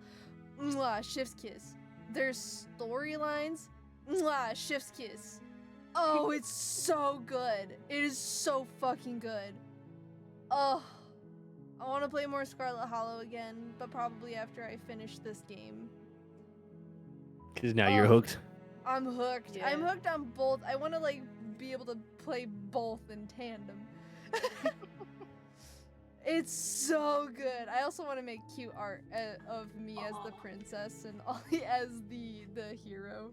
mwah, chef's kiss. Their storylines, mwah, chef's kiss. Oh, it's so good. It is so fucking good. Oh, I want to play more Scarlet Hollow again, but probably after I finish this game. Because now you're Oh. hooked. I'm hooked. Yeah. I'm hooked on both. I want to like be able to play both in tandem. It's so good. I also want to make cute art of me as the princess and Ollie as the hero.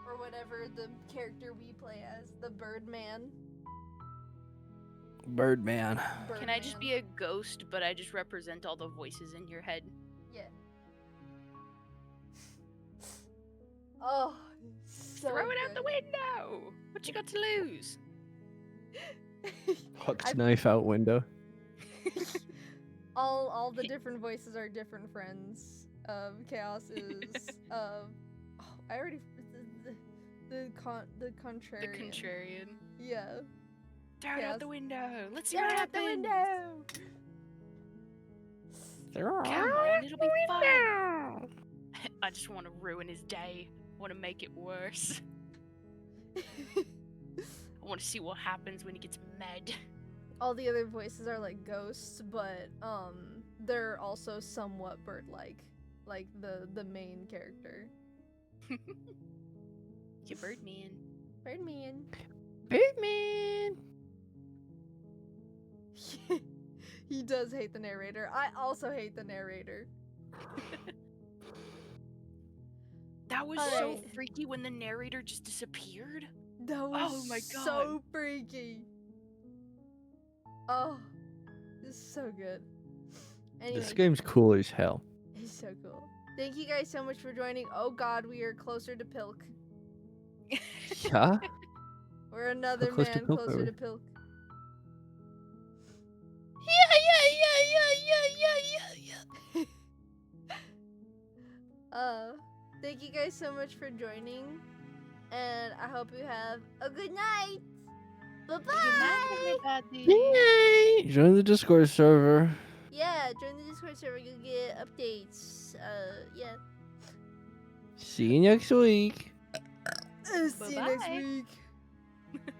Or whatever the character we play as, the Birdman. Birdman. Can I just be a ghost, but I just represent all the voices in your head? Yeah. Oh, so Throw it out the good. window! What you got to lose? Huck's I've- knife out window. all the different voices are different friends. Chaos is oh, I already the contrarian. The contrarian. Yeah. Throw it Yes. out the window! Let's see Throw what it out the happens! window. Come on, it'll be fun! I just want to ruin his day. Want to make it worse. I I want to see what happens when he gets mad. All the other voices are like ghosts, but they're also somewhat bird-like, like the main character. You Birdman. Birdman. Birdman. He does hate the narrator. I also hate the narrator. That was so Alright. freaky when the narrator just disappeared. That was Oh my so freaky. Oh, this is so good. Anyway, This game's cool as hell. it's so cool. Thank you guys so much for joining. Oh god, we are closer to Pilk. Yeah? We're another close to man Pilk are closer we? to Pilk. Thank you guys so much for joining, and I hope you have a good night. Bye bye. Yay! Join the Discord server. Yeah, join the Discord server. You'll get updates. Yeah. See you next week. See you next Bye-bye. week.